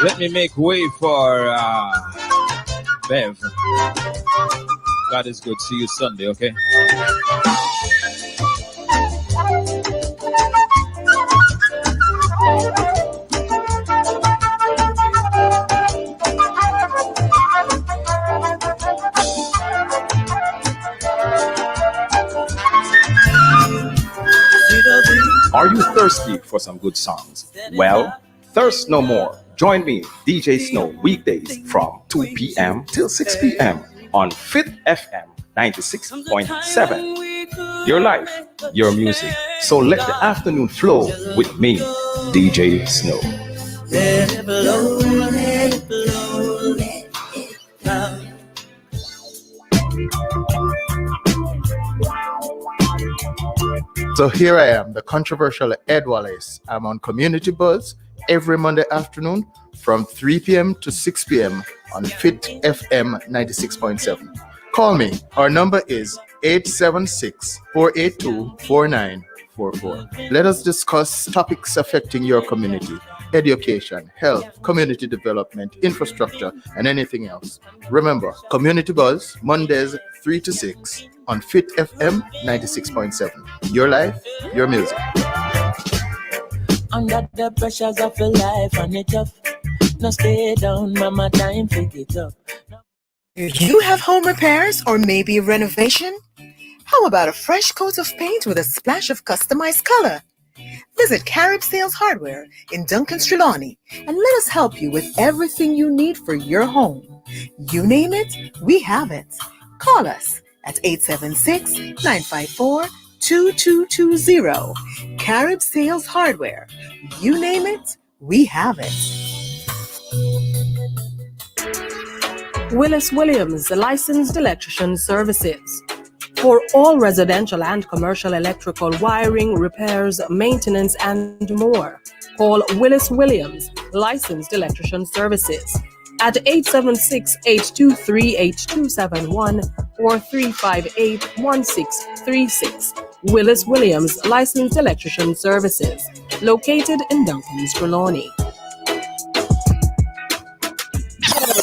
Let me make way for Bev. God is good. See you Sunday, okay? Are you thirsty for some good songs? Well, thirst no more. Join me, DJ Snow, weekdays from 2 p.m. till 6 p.m. on Fit FM 96.7. Your life, your music. So let the afternoon flow with me, DJ Snow. Let it blow, let it blow, let it blow. So here I am, the controversial Ed Wallace. I'm on Community Buzz every Monday afternoon from 3 p.m. to 6 p.m. on Fit FM 96.7. Call me. Our number is 876-482-4944. Let us discuss topics affecting your community: education, health, community development, infrastructure, and anything else. Remember, Community Buzz, Mondays 3 to 6 on Fit FM 96.7. Your life, your music. Under the pressures of your life and it tough. No stay down, mama, time pick it up. Do you have home repairs or maybe renovation? How about a fresh coat of paint with a splash of customized color? Visit Carib Sales Hardware in Duncan's Trelawney and let us help you with everything you need for your home. You name it, we have it. Call us at 876-954-2220. Carib Sales Hardware. You name it, we have it. Willis Williams, licensed electrician services. For all residential and commercial electrical wiring, repairs, maintenance, and more, call Willis Williams, licensed electrician services at 876-823-8271 or 358-1636. Willis Williams, licensed electrician services, located in Duncan's Trelawney.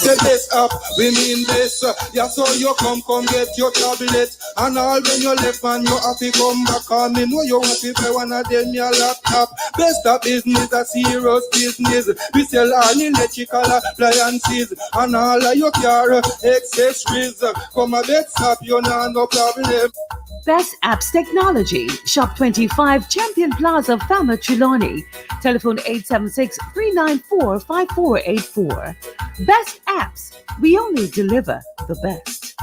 Get this up, we mean this. Yeah, so you come get your tablet. And all when you left and you happy come back on me. Know you happy for one of them your laptop. Best of business, a serious business. We sell all electrical appliances. And all of your car accessories. Come a bit stop, you know no problem. Best Apps Technology, Shop 25, Champion Plaza, Falmouth, Trelawney. Telephone 876-394-5484. Best Apps, we only deliver the best.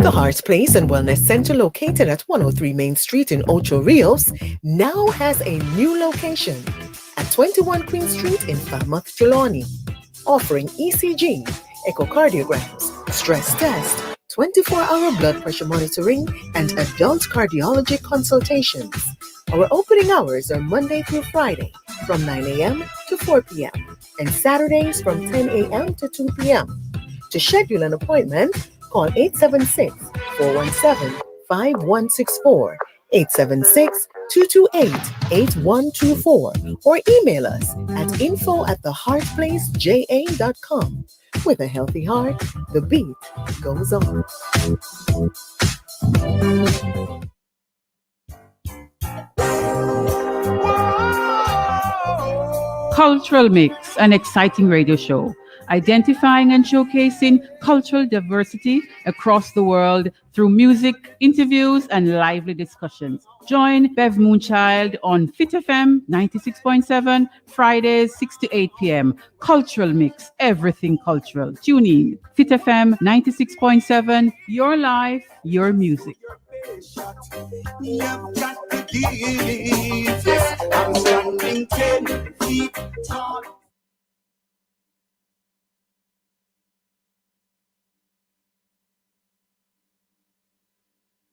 The Hearts Place and Wellness Center, located at 103 Main Street in Ocho Rios, now has a new location at 21 Queen Street in Falmouth, Trelawney, offering ECG, echocardiograms, stress test, 24-hour blood pressure monitoring, and adult cardiology consultations. Our opening hours are Monday through Friday from 9 a.m. to 4 p.m. and Saturdays from 10 a.m. to 2 p.m. To schedule an appointment, call 876-417-5164, 876-228-8124, or email us at info@theheartplaceja.com. With a healthy heart, the beat goes on. Cultural Mix, an exciting radio show identifying and showcasing cultural diversity across the world through music, interviews, and lively discussions. Join Bev Moonchild on Fit FM 96.7, Fridays 6 to 8 p.m. Cultural Mix, everything cultural. Tune in. Fit FM 96.7, your life, your music. I'm standing 10 feet tall.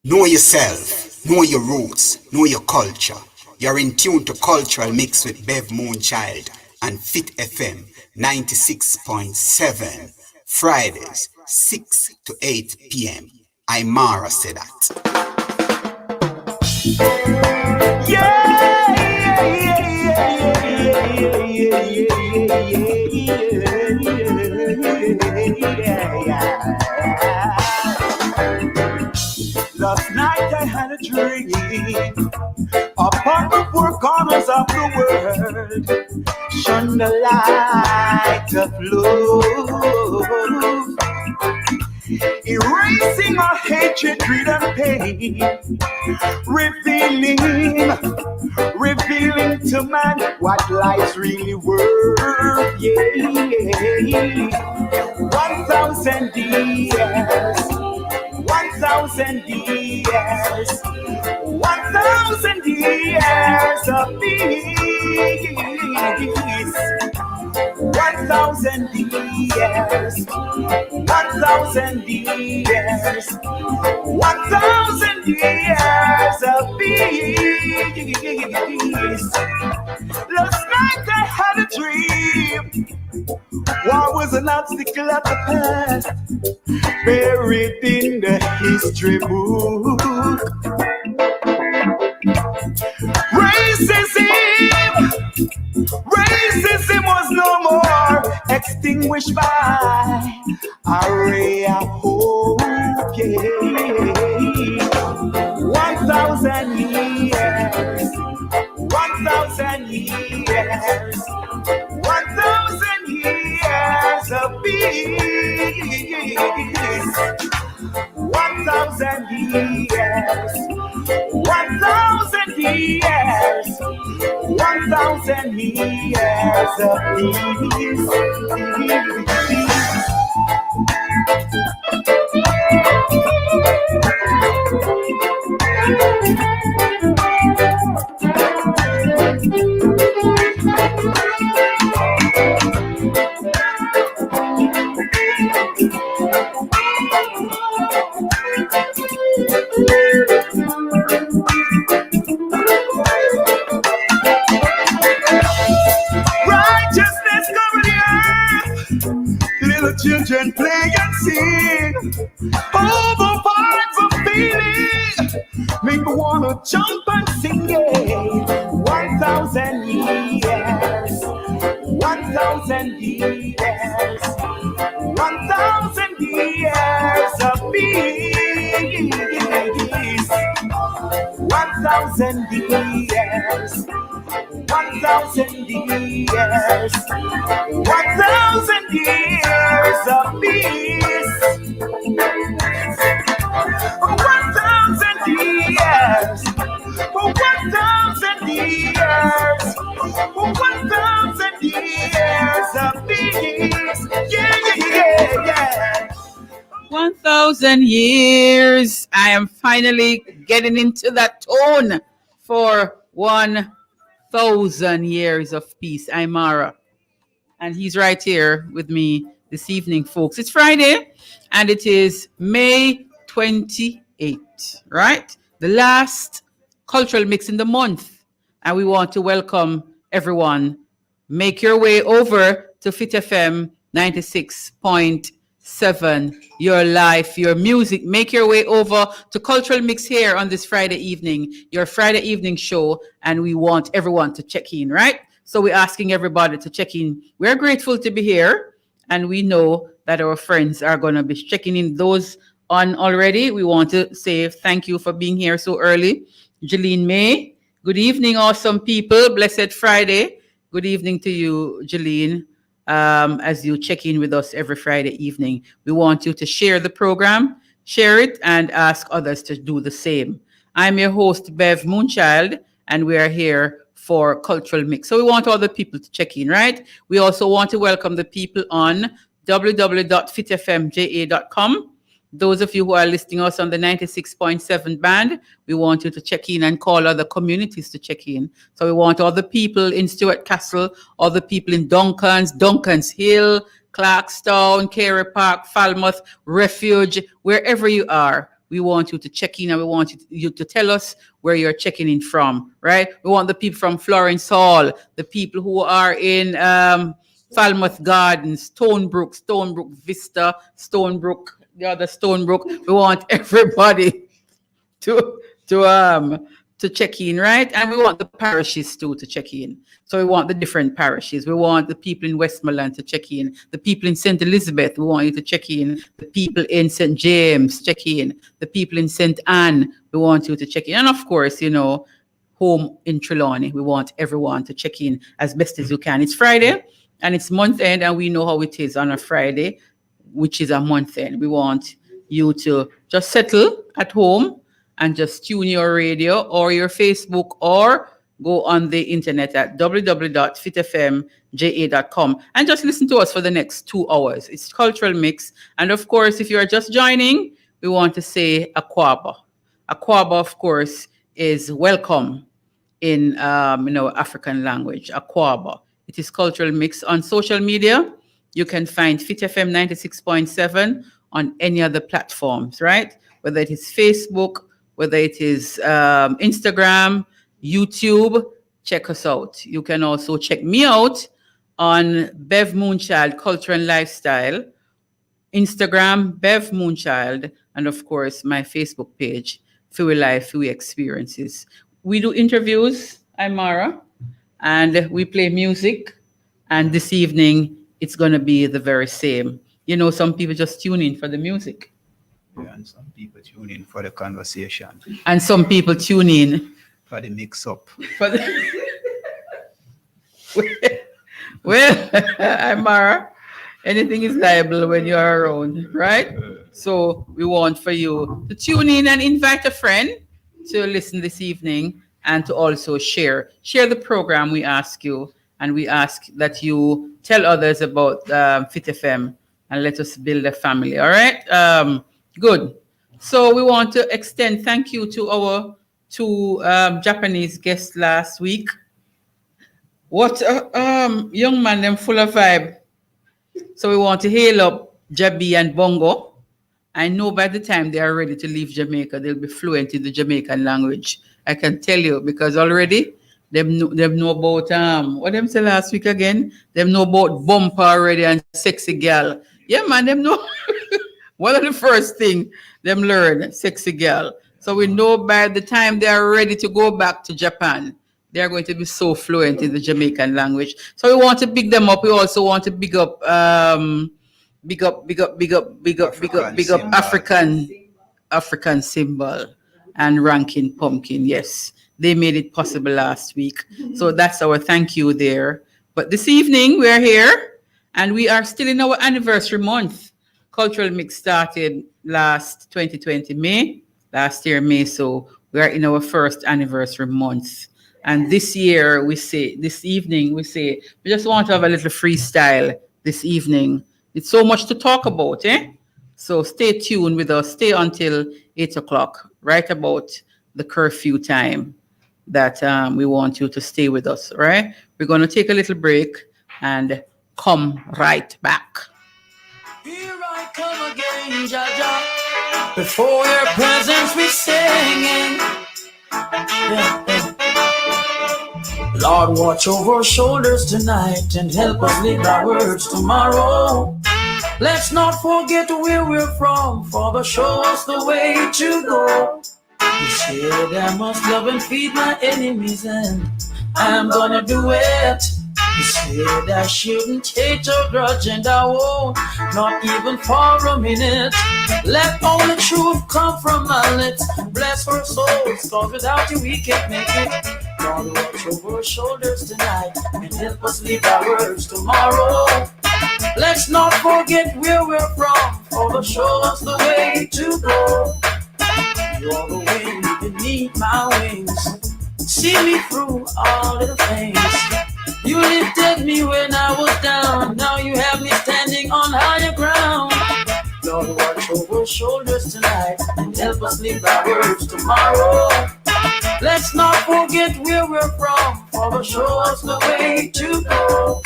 Know yourself, know your roots, know your culture. You're in tune to Cultural Mix with Bev Moonchild. and Fit FM 96.7. Fridays, 6 to 8 p.m. Imara said that. Last night I had a dream upon the four corners of the world, shone the light of love, erasing our hatred, greed, and pain, revealing to man what life's really worth. Yeah, 1,000 years. 1,000 years, 1,000 years of peace. 1,000 years, 1,000 years, 1,000 years of peace. Last night I had a dream. War was an obstacle at the past, buried in the history book. Racism was no more, extinguished by a ray of hope. Yeah. 1,000 years, 1,000 years, 1,000 years of peace. 1,000 years, 1,000 years, 1,000 years of peace. Righteousness cover the earth, little children play and sing, over vibes of feeling, make me wanna jump and sing it. 1,000 years, 1,000 years, 1,000 years of peace. 1,000 years, 1,000 years, 1,000 years of peace. 1,000 years, 1,000 years, 1,000 years of peace. Yeah. 1,000 years. I am finally getting into that tone for 1,000 years of peace. I'm Mara. And he's right here with me this evening, folks. It's Friday and it is May 28th, right? The last cultural mix in the month. And we want to welcome everyone. Make your way over to Fit FM 96.7, your life, your music. Make your way over to Cultural Mix here on this Friday evening, your Friday evening show, and we want everyone to check in, right? So we're asking everybody to check in. We're grateful to be here, and we know that our friends are going to be checking in. Those on already, we want to say thank you for being here so early. Jeline May, good evening, awesome people. Blessed Friday. Good evening to you, Jeline. As you check in with us every Friday evening. We want you to share the program, share it, and ask others to do the same. I'm your host, Bev Moonchild, and we are here for Cultural Mix. So we want all the people to check in, right? We also want to welcome the people on www.fitfmja.com. Those of you who are listening us on the 96.7 band, we want you to check in and call other communities to check in. So we want all the people in Stuart Castle, all the people in Duncans Hill, Clarkstown, Carey Park, Falmouth, Refuge, wherever you are, we want you to check in, and we want you to tell us where you're checking in from, right? We want the people from Florence Hall, the people who are in Falmouth Gardens, Stonebrook Vista, Stonebrook, the other Stonebrook. We want everybody to check in, right? And we want the parishes too to check in. So we want the different parishes. We want the people in Westmoreland to check in. The people in St. Elizabeth, we want you to check in. The people in St. James, check in. The people in St. Anne, we want you to check in. And of course, you know, home in Trelawney, we want everyone to check in as best as you can. It's Friday and it's month end, and we know how it is on a Friday, which is a month end. We want you to just settle at home and just tune your radio or your Facebook or go on the internet at www.fitfmja.com and just listen to us for the next 2 hours. It's Cultural Mix. And of course, if you're just joining, we want to say Akwaba. Akwaba, of course, is welcome in African language. Akwaba. It is Cultural Mix. On social media, you can find Fit FM 96.7 on any other platforms, right? Whether it is Facebook, whether it is Instagram, YouTube, check us out. You can also check me out on Bev Moonchild Culture and Lifestyle, Instagram, Bev Moonchild, and of course, my Facebook page, Fui Life, Fui Experiences. We do interviews, I'm Mara, and we play music. And this evening, it's going to be the very same. You know, some people just tune in for the music. Yeah, and some people tune in for the conversation. And some people tune in for the mix-up. Well, I'm Mara. Anything is liable when you're around, right? So we want for you to tune in and invite a friend to listen this evening and to also share the program, we ask you. And we ask that you tell others about Fit FM and let us build a family, all right? Good. So we want to extend thank you to our two Japanese guests last week. What young man, them full of vibe. So we want to hail up Jabi and Bongo. I know by the time they are ready to leave Jamaica, they'll be fluent in the Jamaican language. I can tell you because already them know about what them say last week again. Them know about bumper already and sexy girl. Yeah, man, them know. One of the first thing them learn, sexy girl. So we know by the time they are ready to go back to Japan, they are going to be so fluent in the Jamaican language. So we want to big them up. We also want to big up African Symbol and Ranking Pumpkin. Yes, they made it possible last week. So that's our thank you there. But this evening we're here and we are still in our anniversary month. Cultural Mix started last 2020 May, last year May. So we are in our first anniversary month. And this evening, we just want to have a little freestyle this evening. It's so much to talk about, eh? So stay tuned with us. Stay until 8 o'clock, right about the curfew time that we want you to stay with us, right? We're going to take a little break and come right back. Here I come again, Jaja. Before your presence we singing. Yeah. Lord, watch over our shoulders tonight and help us live our words tomorrow. Let's not forget where we're from, Father, show us the way to go. You said I must love and feed my enemies, and I'm gonna do it. You said I shouldn't hate or grudge, and I won't, not even for a minute. Let all the truth come from my lips. Bless our souls, cause without you we can't make it. Lord, watch over our shoulders tonight and help us live our words tomorrow. Let's not forget where we're from, Father, show us the way to go. You're the wind beneath my wings, see me through all the things. You lifted me when I was down, now you have me standing on higher ground. Lord, watch over our shoulders tonight and help us live our words tomorrow. Let's not forget where we're from, Father, show us the way to go.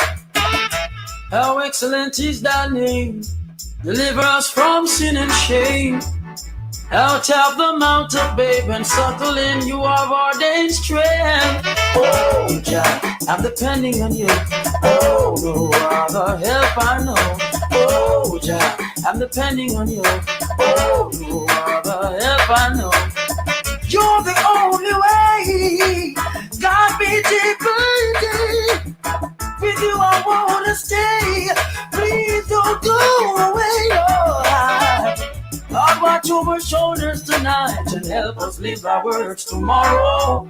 How excellent is thy name, deliver us from sin and shame. Out of the mountain, babe, and settle in. You have ordained strength. Oh, Jah, I'm depending on you. Oh, no other help I know. Oh, Jah, I'm depending on you. Oh, no other help I know. You're the only way. God be deep. With you I wanna stay. Please don't go away, Lord. Lord, watch over shoulders tonight and help us live our words tomorrow.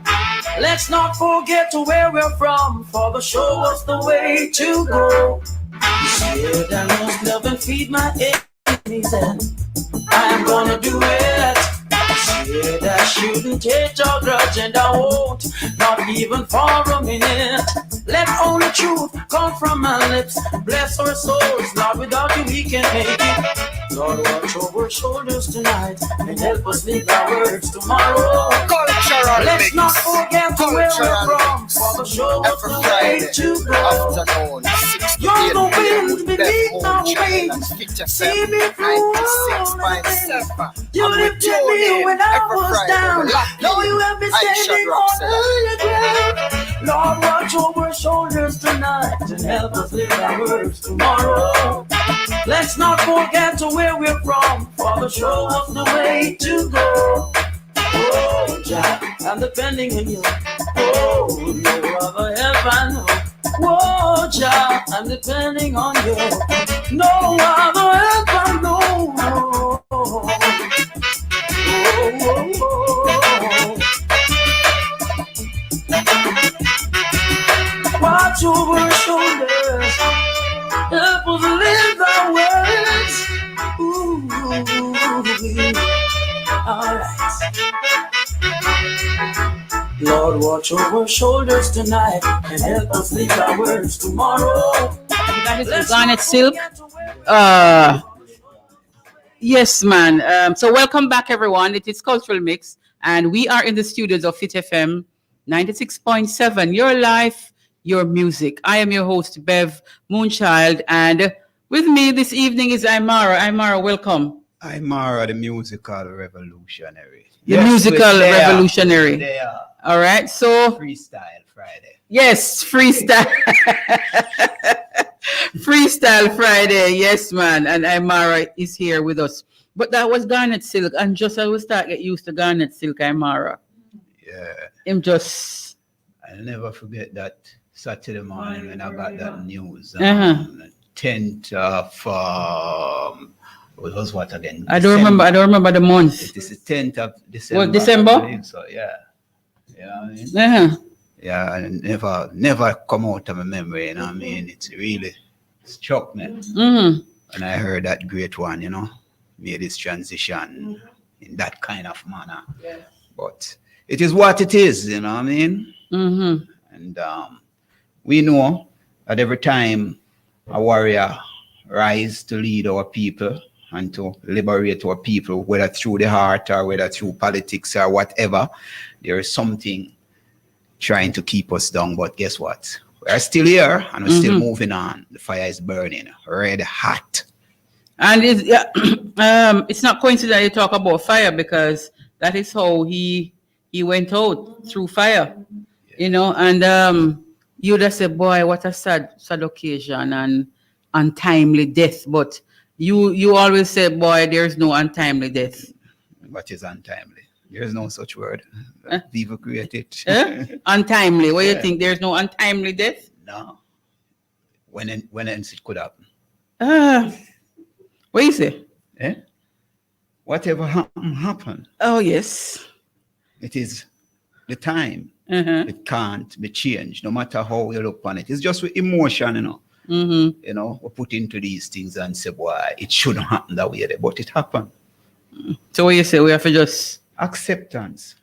Let's not forget to where we're from, for the show us the way to go. You said I must love and feed my enemies, and I'm gonna do it. You said I shouldn't take your grudge, and I won't, not even for a minute. Let only truth come from my lips. Bless our souls, Lord, without you we can't make it. Lord, watch over shoulders tonight and help us live our words tomorrow. Cultural Let's mix. not forget where we're from, for the show us the way to go. Afternoon, 6 to You're 8 the p.m. wind with beneath Beth my Moonshine wings. and Fit See FM me through all 96.7. You And we lifted tune me in when I every was Friday. down. We lock Now in. you have me Aisha standing Drop on said higher ground. Lord, watch over shoulders tonight and help us live our words tomorrow. Let's not forget to where we're from, for the show us the way to go. Oh, Jah, I'm depending on you. Oh, no other help I know. Oh, Jah, I'm depending on you. No other help I know. Oh, oh, oh. Watch over our shoulders, help us live our words. Ooh, all right. Lord, watch over shoulders tonight and help us live our words tomorrow. That is Garnet Silk. Yes, man. So welcome back, everyone. It is Cultural Mix, and we are in the studios of Fit FM 96.7. Your life, your music. I am your host, Bev Moonchild, and with me this evening is Imara. Imara, welcome. Imara, the musical revolutionary. The musical we're there. revolutionary. We're there. All right, so Freestyle Friday. yes, freestyle. Freestyle Friday, yes, man. And Imara is here with us. But that was Garnet Silk, and just I will start get used to Garnet Silk, Imara. Yeah. Him just. I'll never forget that Saturday morning when I got that news. 10th of it was what again? I don't remember the month. It is the 10th of December. What, December? I believe so, yeah. Yeah, I mean, yeah, and never come out of my memory, you know what I mean? It's really struck me. Mm-hmm. And I heard that great one, you know, made this transition in that kind of manner. Yeah. But it is what it is, you know what I mean? Mm-hmm. And we know that every time a warrior rise to lead our people and to liberate our people, whether through the heart or whether through politics or whatever, there is something trying to keep us down. But guess what? We're still here and we're still moving on. The fire is burning, red hot. And it's not coincidence you talk about fire, because that is how he went out, through fire, you know. And you just say, boy, what a sad occasion and untimely death. But you always say, boy, there's no untimely death. What is untimely? There's no such word. People create it. Untimely. What do you think? There's no untimely death? No. When else it could happen? What you say? Whatever happen. Oh, yes. It is the time. It can't be changed, no matter how you look on it. It's just with emotion, you know. Mm-hmm. You know, we put into these things and say, boy, it shouldn't happen that way, but it happened. So what you say? We have to just acceptance.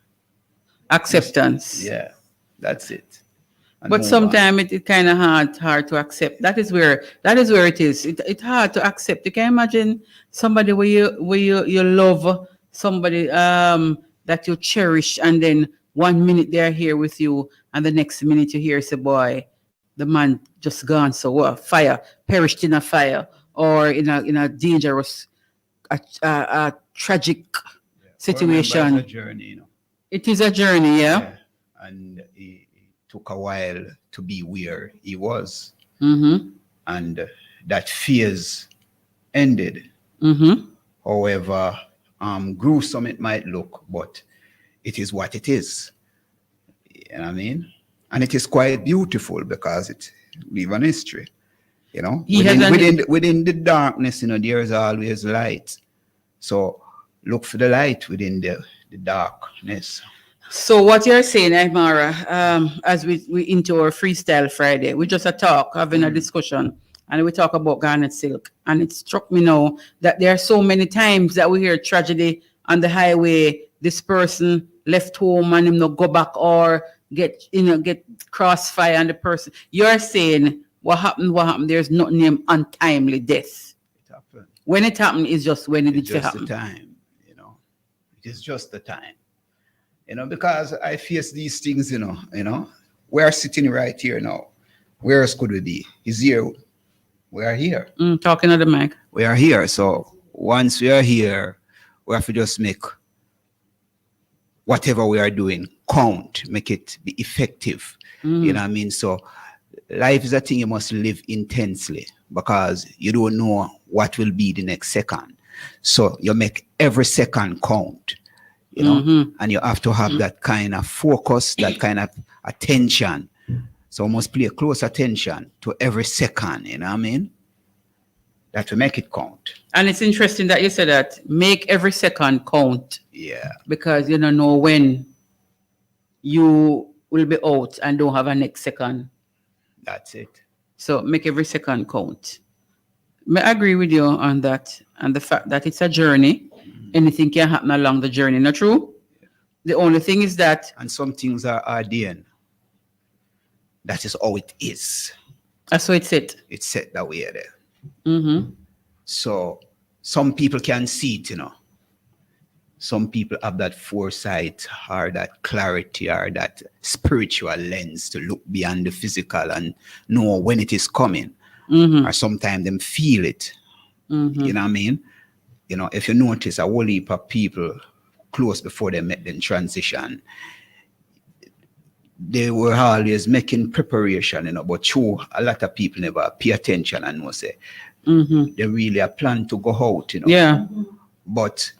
Yeah, that's it. And but sometimes it kind of hard to accept. That is where it is. It's hard to accept. You can imagine somebody where you love, somebody that you cherish, and then 1 minute they're here with you, and the next minute you hear say, boy, the man just gone. So what? Fire, perished in a fire, or in a dangerous, a tragic situation. Remember, it's a journey, you know. It is a journey, yeah. And it took a while to be where he was. Mm-hmm. And that phase ended. Mm-hmm. However, gruesome it might look, but it is what it is. You know what I mean? And it is quite beautiful because it leaves an history. You know, within the darkness, you know, there is always light. So look for the light within the darkness. So what you're saying, Aymara, as we into our Freestyle Friday, we just having a discussion, and we talk about Garnet Silk. And it struck me now that there are so many times that we hear tragedy on the highway. This person left home and him not go back or get crossfire on the person. You're saying what happened, there's nothing named untimely death. It happened. When it happened is just when it did happen. It's just the time, you know. It is just the time. You know, because I face these things, you know. We are sitting right here now. Where else could we be? He's here. We are here. Talking to the mic. We are here. So once we are here, we have to just make whatever we are doing count, make it be effective. You know what I mean? So life is a thing you must live intensely because you don't know what will be the next second. So you make every second count. You know, and you have to have that kind of focus, that kind of attention. So you must pay close attention to every second, you know what I mean? That will make it count. And it's interesting that you said that, make every second count. Yeah. Because you don't know when you will be out and don't have a next second. That's it. So make every second count. I agree with you on that, and the fact that it's a journey. Anything can happen along the journey, not true? The only thing is that... And some things are ordained. That is how it is. So it's set. It's set that way there. Mm-hmm. So some people can see it, you know. Some people have that foresight or that clarity or that spiritual lens to look beyond the physical and know when it is coming. Or sometimes them feel it. You know what I mean? You know, if you notice a whole heap of people close before they make the transition, they were always making preparation, you know, but true, a lot of people never pay attention and know say they really are planning to go out, you know. Yeah. But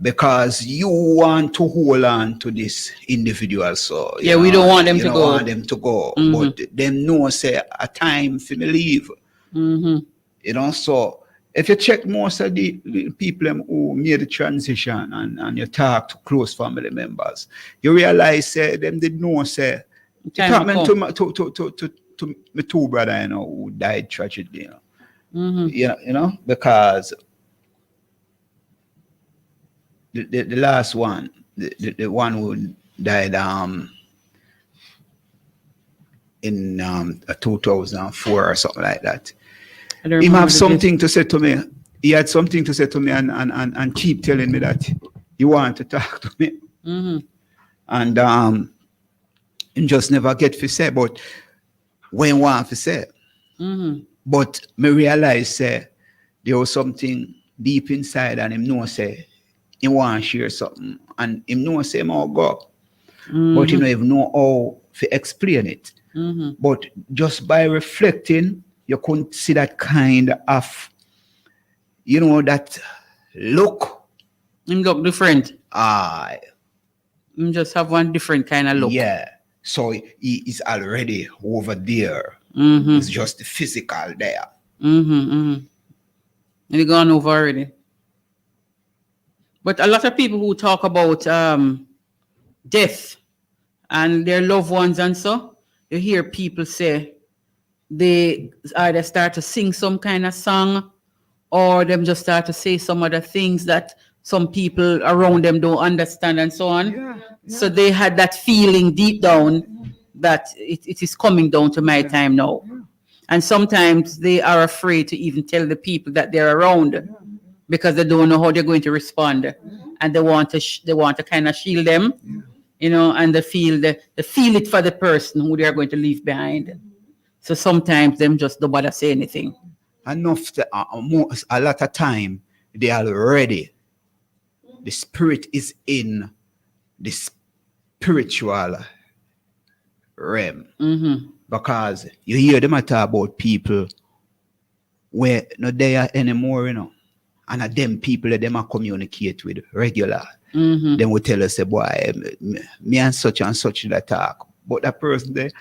because you want to hold on to this individual, so yeah, we don't want them to go. Want them to go, but them know say a time for me leave. You know, so if you check most of the people who made the transition and you talk to close family members, you realize them did know say it happened to my two brother, you know, who died tragically, you know. You know, because the last one, the one who died in 2004 or something like that. He have something to say to me. He had something to say to me and keep telling me that he want to talk to me. And he just never get to say, but when want to say. But me realize say there was something deep inside and him know say he want to share something and him know say him all go. But he don't even know how to explain it. But just by reflecting, you couldn't see that kind of, you know, that look. Him look different. Him just have one different kind of look. Yeah. So he is already over there. It's just the physical there. And he gone over already. But a lot of people who talk about death and their loved ones and so, you hear people say, they either start to sing some kind of song or them just start to say some other things that some people around them don't understand and so on. So they had that feeling deep down that it is coming down to my time now. And sometimes they are afraid to even tell the people that they're around because they don't know how they're going to respond. And they want to kind of shield them, you know, and they feel it for the person who they are going to leave behind. So sometimes them just don't bother say anything. Enough, a lot of time, they are ready the spirit is in the spiritual realm. Because you hear them talk about people where not there anymore, you know. And them people that them are communicate with regular. Then will tell us, say, boy, me and such that talk. But that person there,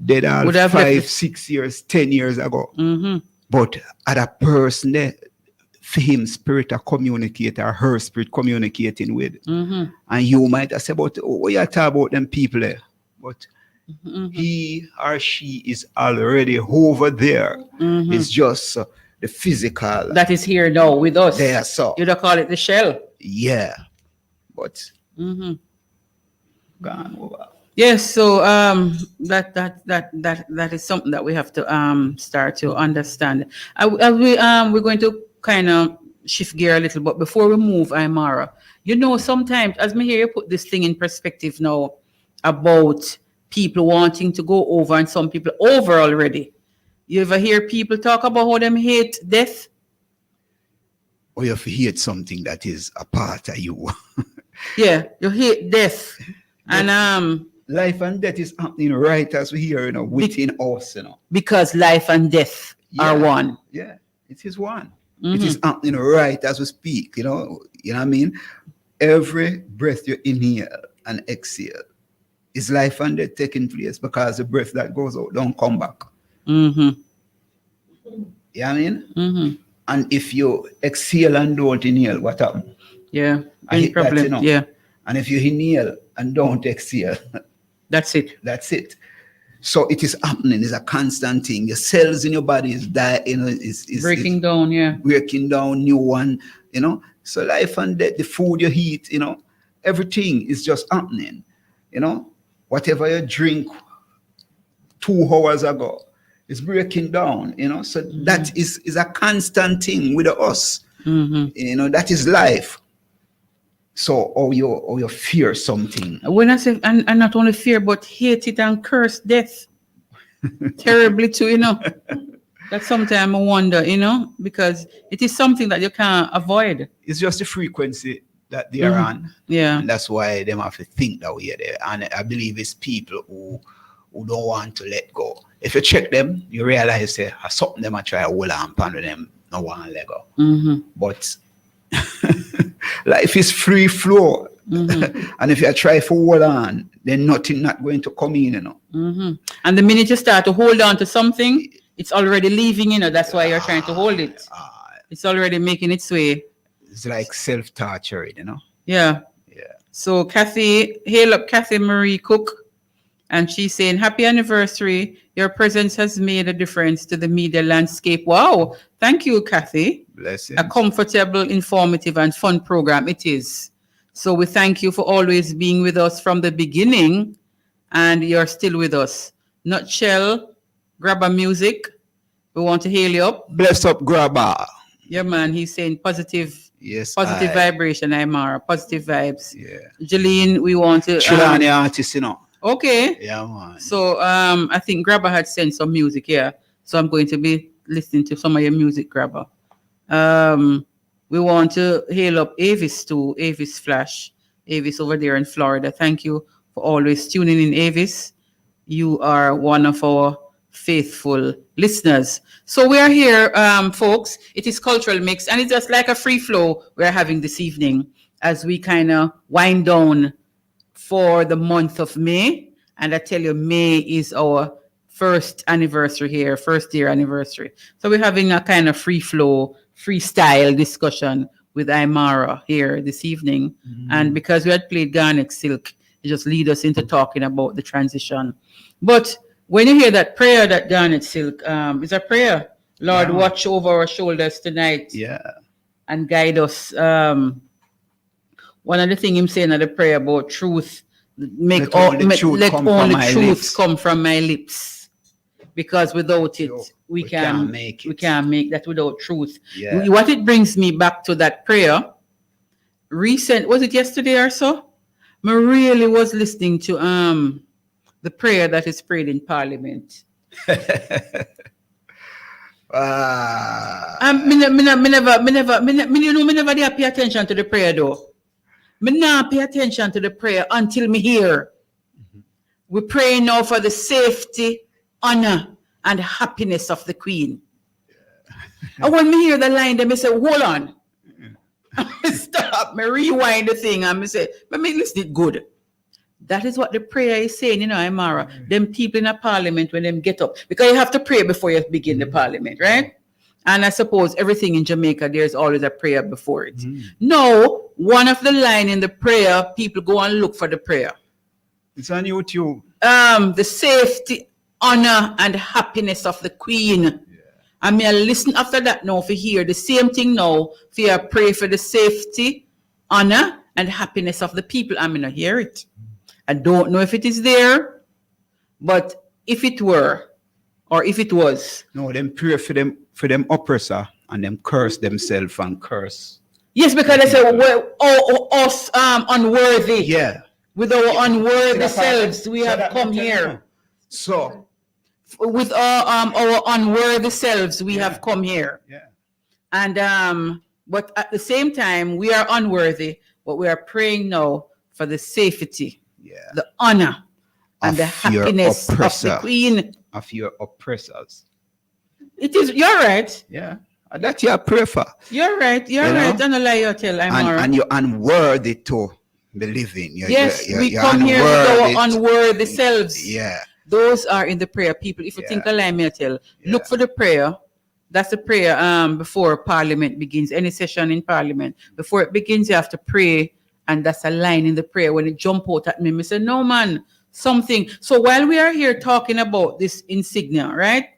dead all 5, 6 years, 10 years ago. But other person there, for him, spirit a communicate or her spirit communicating with. And you might have said, but what you talk about them people there? But he or she is already over there. It's just the physical. That is here now with us. There, so. You don't call it the shell. Yeah. But gone over. Yes, so that is something that we have to start to understand. We're going to kind of shift gear a little, but before we move, Imara, you know, sometimes as me hear you put this thing in perspective now about people wanting to go over and some people over already. You ever hear people talk about how them hate death? Or you hate something that is a part of you. Yeah, you hate death. And life and death is happening right as we hear, you know, within us, you know. Because life and death are one. Yeah, it is one. It is happening right as we speak, you know what I mean? Every breath you inhale and exhale is life and death taking place because the breath that goes out don't come back. You know what I mean? And if you exhale and don't inhale, what happens? Yeah, any problem. That, you know? Yeah. And if you inhale and don't exhale, that's it. That's it. So it is happening. It's a constant thing. Your cells in your body is dying, you know, is breaking down, breaking down, new one, you know. So life and death, the food you eat, you know, everything is just happening. You know, whatever you drink 2 hours ago is breaking down, you know. So that is a constant thing with us. You know, that is life. So, or you fear something. When I say, and not only fear, but hate it and curse death terribly too, you know. That sometimes I wonder, you know, because it is something that you can't avoid. It's just the frequency that they are on. Yeah. And that's why they have to think that way there. And I believe it's people who don't want to let go. If you check them, you realize something them I try to hold on to them, no one let go. But life is free flow. And if you try to hold on, then nothing not going to come in, you know. And the minute you start to hold on to something, it's already leaving, you know. That's why you're trying to hold it. It's already making its way. It's like self-torture, you know. Yeah. So Kathy, hail up Kathy Marie Cook. And she's saying, happy anniversary. Your presence has made a difference to the media landscape. Wow. Thank you, Kathy. Blessings. A comfortable, informative, and fun program it is. So we thank you for always being with us from the beginning. And you're still with us. Nutshell, Grabber Music. We want to hail you up. Bless up, Grabber. Yeah, man. He's saying positive. Yes. Positive vibration, Imara. Positive vibes. Yeah. Jeline, we want to. Chilani artist, you know. Okay. Yeah, man. So I think Grabber had sent some music here. So I'm going to be listening to some of your music, Grabber. We want to hail up Avis too, Avis Flash. Avis over there in Florida. Thank you for always tuning in, Avis. You are one of our faithful listeners. So we are here, folks. It is Cultural Mix, and it's just like a free flow we're having this evening as we kind of wind down for the month of May. And I tell you, May is our first anniversary here, first year anniversary. So we're having a kind of free flow, freestyle discussion with Imara here this evening. And because we had played Garnet Silk, it just lead us into talking about the transition. But when you hear that prayer that Garnet Silk is a prayer, Lord, watch over our shoulders tonight. Yeah. And guide us. One of the things I'm saying in the prayer about truth, let only truth come from my lips. Because without it, we can't make it. We can't make that without truth. Yeah. What it brings me back to that prayer, was it yesterday or so? I really was listening to the prayer that is prayed in Parliament. Me never pay attention to the prayer though. Me not pay attention to the prayer until me hear. We pray now for the safety, honor, and happiness of the Queen. And when me hear the line, then me say, hold on. Stop, me rewind the thing, and me say, but me listen it good. That is what the prayer is saying, you know, Amara. Them people in a parliament, when them get up, because you have to pray before you begin the parliament, right? And I suppose everything in Jamaica, there's always a prayer before it. No, one of the line in the prayer, people go and look for the prayer. It's on YouTube. The safety, honor, and happiness of the Queen. I mean, I listen after that now for hear the same thing now. For you pray for the safety, honor, and happiness of the people. I mean, I hear it. I don't know if it is there, but if it were, or if it was. No, them pray for them oppressor and them curse themselves and curse. Yes, because they say, well, us unworthy. Yeah. With our unworthy selves, we have come here. So, with our unworthy selves, we have come here. Yeah. And but at the same time, we are unworthy, but we are praying now for the safety, the honor, and the happiness of the Queen. Of your oppressors. It is. You're right. Yeah. That you pray for. You're right. You're right. Don't lie. You tell. And you're unworthy to believe in. Yes, we come here with our unworthy selves. Yeah. Those are in the prayer, people. If you think a lie, me tell. Look for the prayer. That's the prayer before Parliament begins. Any session in Parliament. Before it begins, you have to pray. And that's a line in the prayer. When it jump out at me, I say, no, man, something. So while we are here talking about this insignia, right?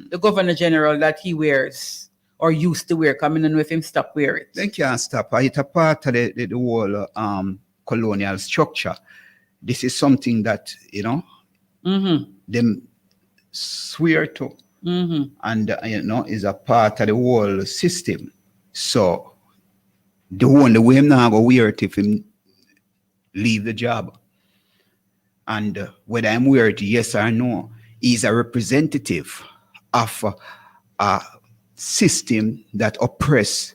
The Governor General that he wears or used to wear, coming on with him, stop wear it. They can't stop. It's a part of the whole colonial structure. This is something that, you know, them swear to. And, you know, is a part of the whole system. So, the only way I'm not going to wear it if him leave the job. And whether I'm wear it, yes or no, he's a representative of a system that oppress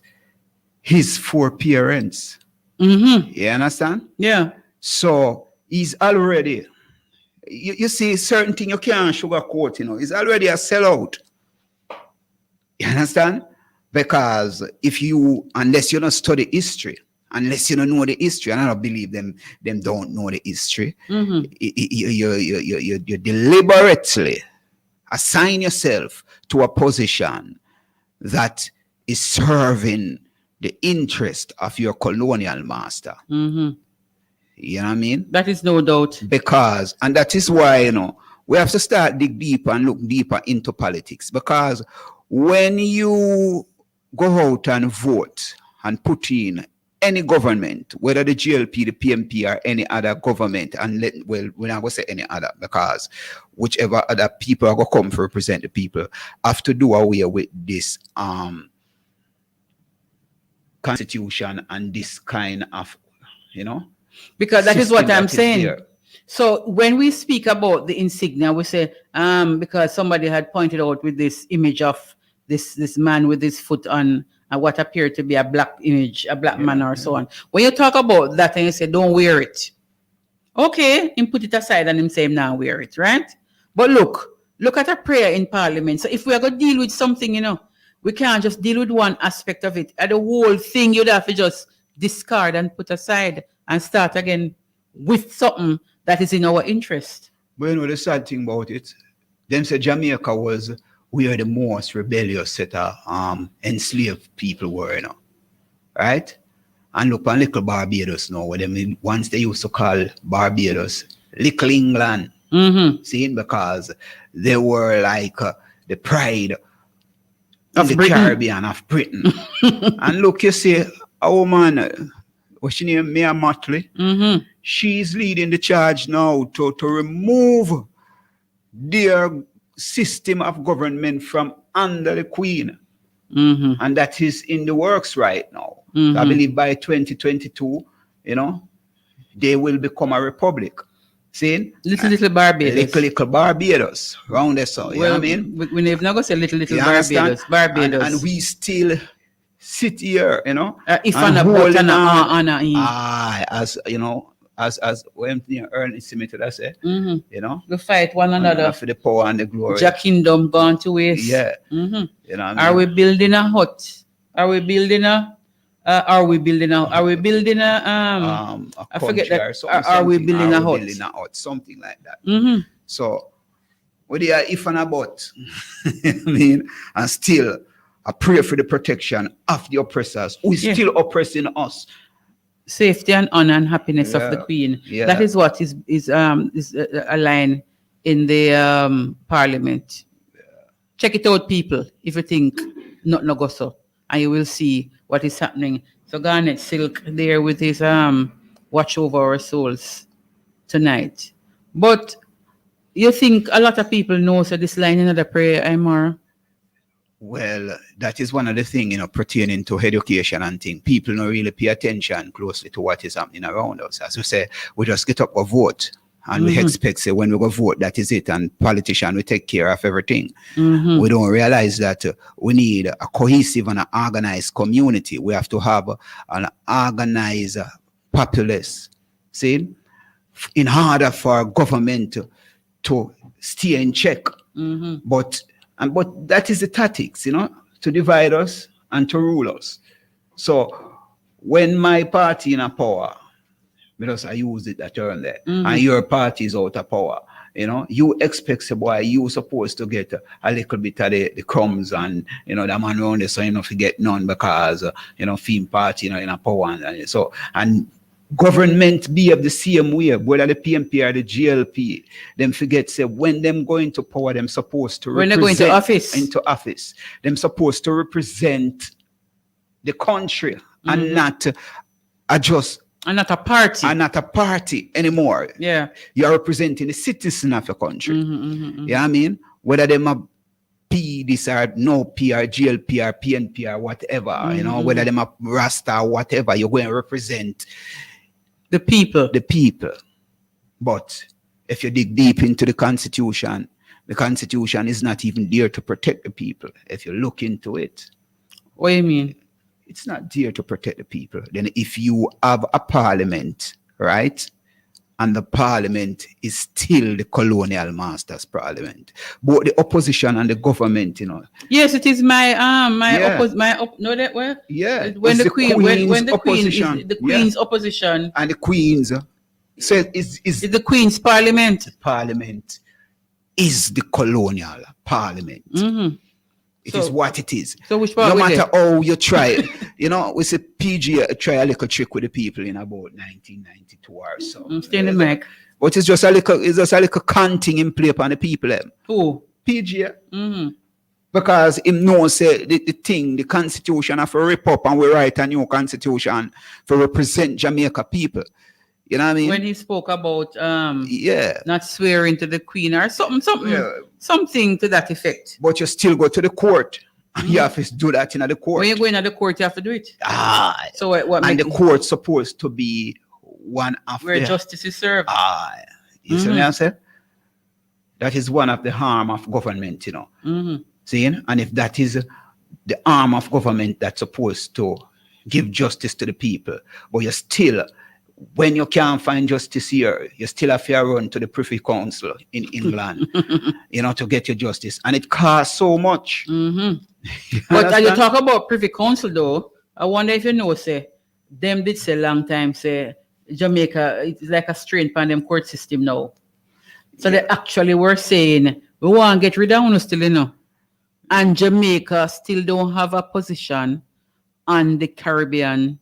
his foreparents. You understand? Yeah. So he's already, you see, certain thing you can't sugarcoat, you know, he's already a sellout. You understand? Because if you, unless you don't study history, unless you don't know the history, and I don't believe them don't know the history, you deliberately assign yourself to a position that is serving the interest of your colonial master. You know what I mean? That is no doubt. Because, and that is why, you know, we have to start dig deeper and look deeper into politics. Because when you go out and vote and put in any government, whether the GLP, the PMP, or any other government, and we're not going to say any other, because whichever other people are going to come to represent the people have to do away with this constitution and this kind of, you know, because that is what I'm saying. So when we speak about the insignia, we say because somebody had pointed out with this image of this man with his foot on what appeared to be a black image, a black man or so on. When you talk about that and you say, don't wear it. Okay, him put it aside and him say, now wear it, right? But look at a prayer in Parliament. So if we are going to deal with something, you know, we can't just deal with one aspect of it. And the whole thing you'd have to just discard and put aside and start again with something that is in our interest. But you know, the sad thing about it, them say Jamaica was where the most rebellious set of enslaved people were, you know, right? And look on little Barbados now, where them once they used to call Barbados Little England, seeing because they were like the pride of the Caribbean of Britain. And look, you see, a woman, what's she name, Mia Motley, she's leading the charge now to remove their system of government from under the Queen. And that is in the works right now. I believe by 2022, you know, they will become a republic. See? Little Barbados. Little Barbados. Round there, so, you know what I mean? We're not going to say little Barbados. Barbados. And we still sit here, you know, If and a but and a as you know, as when Ernest Smith would say, you know, we fight one another for the power and the glory. Jack kingdom gone to waste. Yeah. You know what I mean? Are we building a hut? Are we building a I forget that. Are we building a hut? Something like that. So, what are if and a but? I mean, and still, I pray for the protection of the oppressors who is still oppressing us. Safety and honor and happiness of the Queen. Yeah. That is what is a line in the Parliament. Check it out, people. If you think not no go so, and you will see what is happening. So Garnet Silk there with his watch over our souls tonight. But you think a lot of people know so this line in the prayer, Imara? Well, that is one of the things, you know, pertaining to education and things. People don't really pay attention closely to what is happening around us. As we say, we just get up a vote and we expect, say, when we go vote, that is it. And politicians will take care of everything. We don't realize that we need a cohesive and an organized community. We have to have an organized populace, see, in order for government to stay in check. But that is the tactics, you know, to divide us and to rule us. So when my party in a power, because I use it that term there, and your party is out of power, you know, you expect a boy, you supposed to get a little bit of the crumbs and, you know, the man around there, so you know, forget none because, you know, theme party, you know, in a power. And so, and government behave the same way, whether the PMP or the GLP, them forget, say, when them go into power, them supposed to when they go into office, them supposed to represent the country and not just and not a party. And not a party anymore. Yeah. You're representing the citizen of your country. You know what I mean? Whether them a P this or no P or GLP or PNP or whatever, you know, whether them a Rasta or whatever, you're going to represent the people. The people. But if you dig deep into the Constitution is not even there to protect the people. If you look into it. What do you mean? It's not there to protect the people. Then if you have a parliament, right? And the parliament is still the colonial master's parliament. Both the opposition and the government, you know. Yes, it is my Yeah. When the queen's opposition. And the queen's said is the queen's parliament. The parliament is the colonial parliament. It is what it is. So which part? No matter how you try, you know, we say PG try a little trick with the people in about 1992 or so. Stay in the mic. But it's just a little canting in play upon the people. Who? PG. Because him knows say the constitution have to rip up and we write a new constitution to represent Jamaica people. You know what I mean? When he spoke about not swearing to the queen or something to that effect. But you still go to the court. You have to do that in the court. When you're going to the court, you have to do it. So what? And the court's supposed to be one of where justice is served. You see what I'm saying? That is one of the harm of government, you know. See, and if that is the arm of government that's supposed to give justice to the people, but you still, when you can't find justice here, you still have to run to the Privy Council in England, you know, to get your justice. And it costs so much. But you talk about Privy Council, though, I wonder if you know, say, them did say a long time, say, Jamaica, it's like a strain on them court system now. So they actually were saying, we want to get rid of us still, you know. And Jamaica still don't have a position on the Caribbean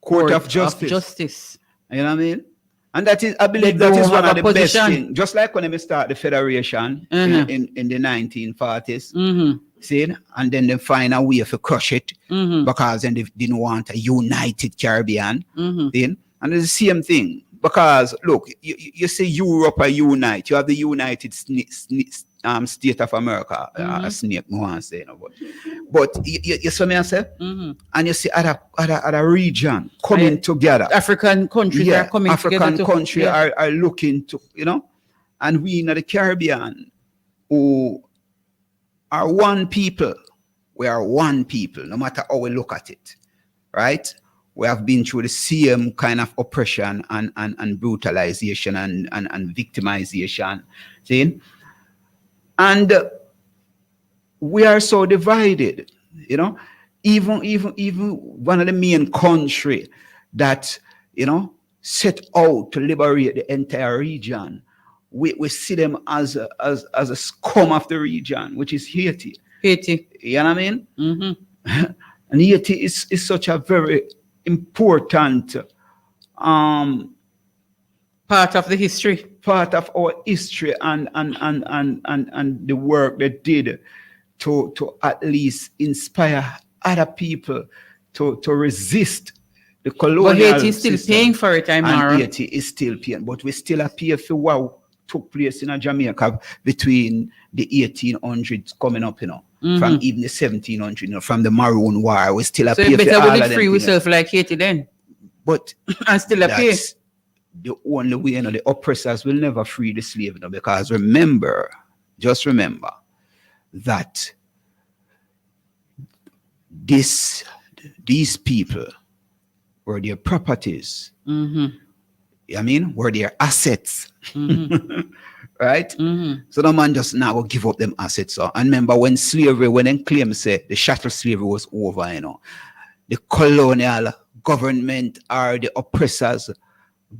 Court of Justice. You know what I mean? And that is, I believe that is one of the best things. Just like when they start the Federation in the 1940s, see, and then they find a way to crush it because then they didn't want a united Caribbean. See? And it's the same thing. Because, look, you say Europe are unite. You have the United States of America, a snake, no one say, no, but you see me, I say? And you see other region coming together. African countries are coming together. African countries are looking to, you know, and we in the Caribbean who are one people, We are one people, no matter how we look at it, right? We have been through the same kind of oppression and brutalization and victimization, see? And we are so divided, you know? Even one of the main country that, you know, set out to liberate the entire region, we see them as a scum of the region, which is Haiti. Haiti. You know what I mean? Mm-hmm. And Haiti is such a very important part of the history. Part of our history and the work they did to at least inspire other people to resist the colonial But Haiti is still system. paying for it, Aymara. And Haiti is still paying, but we still appear for what took place in Jamaica between the 1800s coming up, you know, from even the 1700s, you know, from the Maroon War. We still So appear you for better all would of them free things. yourself like Haiti then. But and still appear. that's the only way, you know, the oppressors will never free the slave, you know, because remember, just remember that these people were their properties. I mean, were their assets. Right? So the man just now will give up them assets. So, and remember when they claim say the chattel slavery was over, you know, the colonial government or the oppressors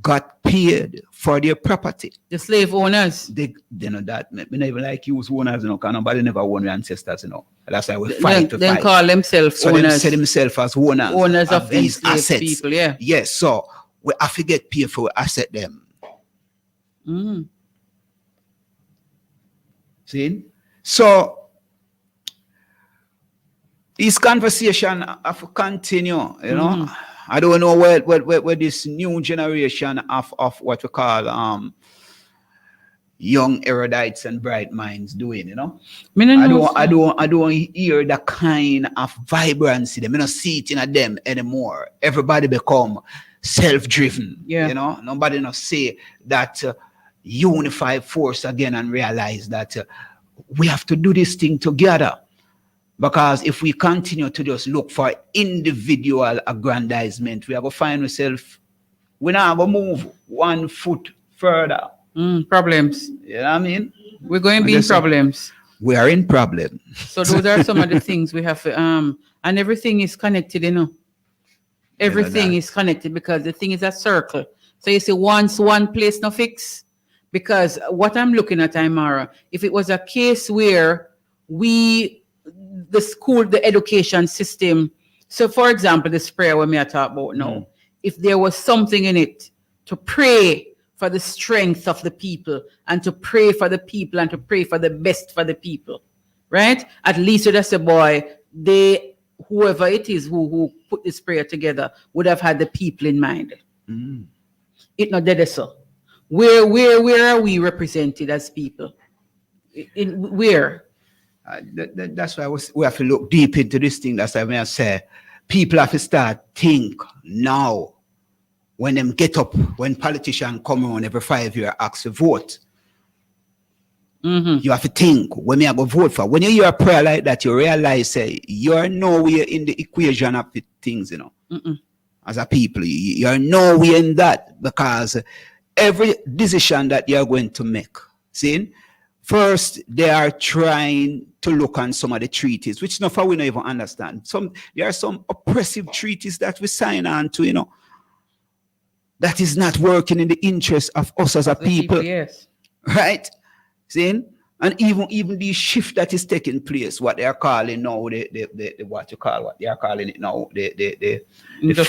got paid for their property. The slave owners. They know that. We never like use owners, you know, because nobody never own their ancestors, you know. That's why we fight to Then fight. call themselves So owners. they say themselves as owners. Owners of these enslaved assets. people, yeah. Yes, so we have to get paid for asset them. See? So this conversation have to continue, you know. I don't know where this new generation of what we call young erudites and bright minds doing, you know. I don't hear that kind of vibrancy. I don't see it in them anymore. Everybody become self-driven. Yeah. You know, nobody not say that unify force again and realize that we have to do this thing together. Because if we continue to just look for individual aggrandizement, we are going to find ourselves, we're not going to move 1 foot further. Problems. You know what I mean? We're going to be in problems. We are in problems. So those are some of the things we have to, and everything is connected, you know. Everything is connected because the thing is a circle. So you see, once one place no fix, because what I'm looking at, Aymara, if it was a case where the school, the education system, so for example, the prayer when I talk about now, if there was something in it to pray for the strength of the people and to pray for the people and to pray for the best for the people, right? At least you just say, boy, whoever it is who put this prayer together would have had the people in mind. It not dead so. Where are we represented as people? Where? That's why we have to look deep into this thing. That's why I say people have to start think now. When them get up, when politicians come on every 5 years, ask to vote. You have to think when you go vote for. When you hear a prayer like that, you realize you're nowhere in the equation of the things, you know. As a people, you're nowhere in that, because every decision that you're going to make, see, first they are trying to look on some of the treaties, which no far we don't even understand. There are some oppressive treaties that we sign on to, you know, that is not working in the interest of us as a people. Yes. Right? See? And even the shift that is taking place, what they are calling now, what they are calling it now, the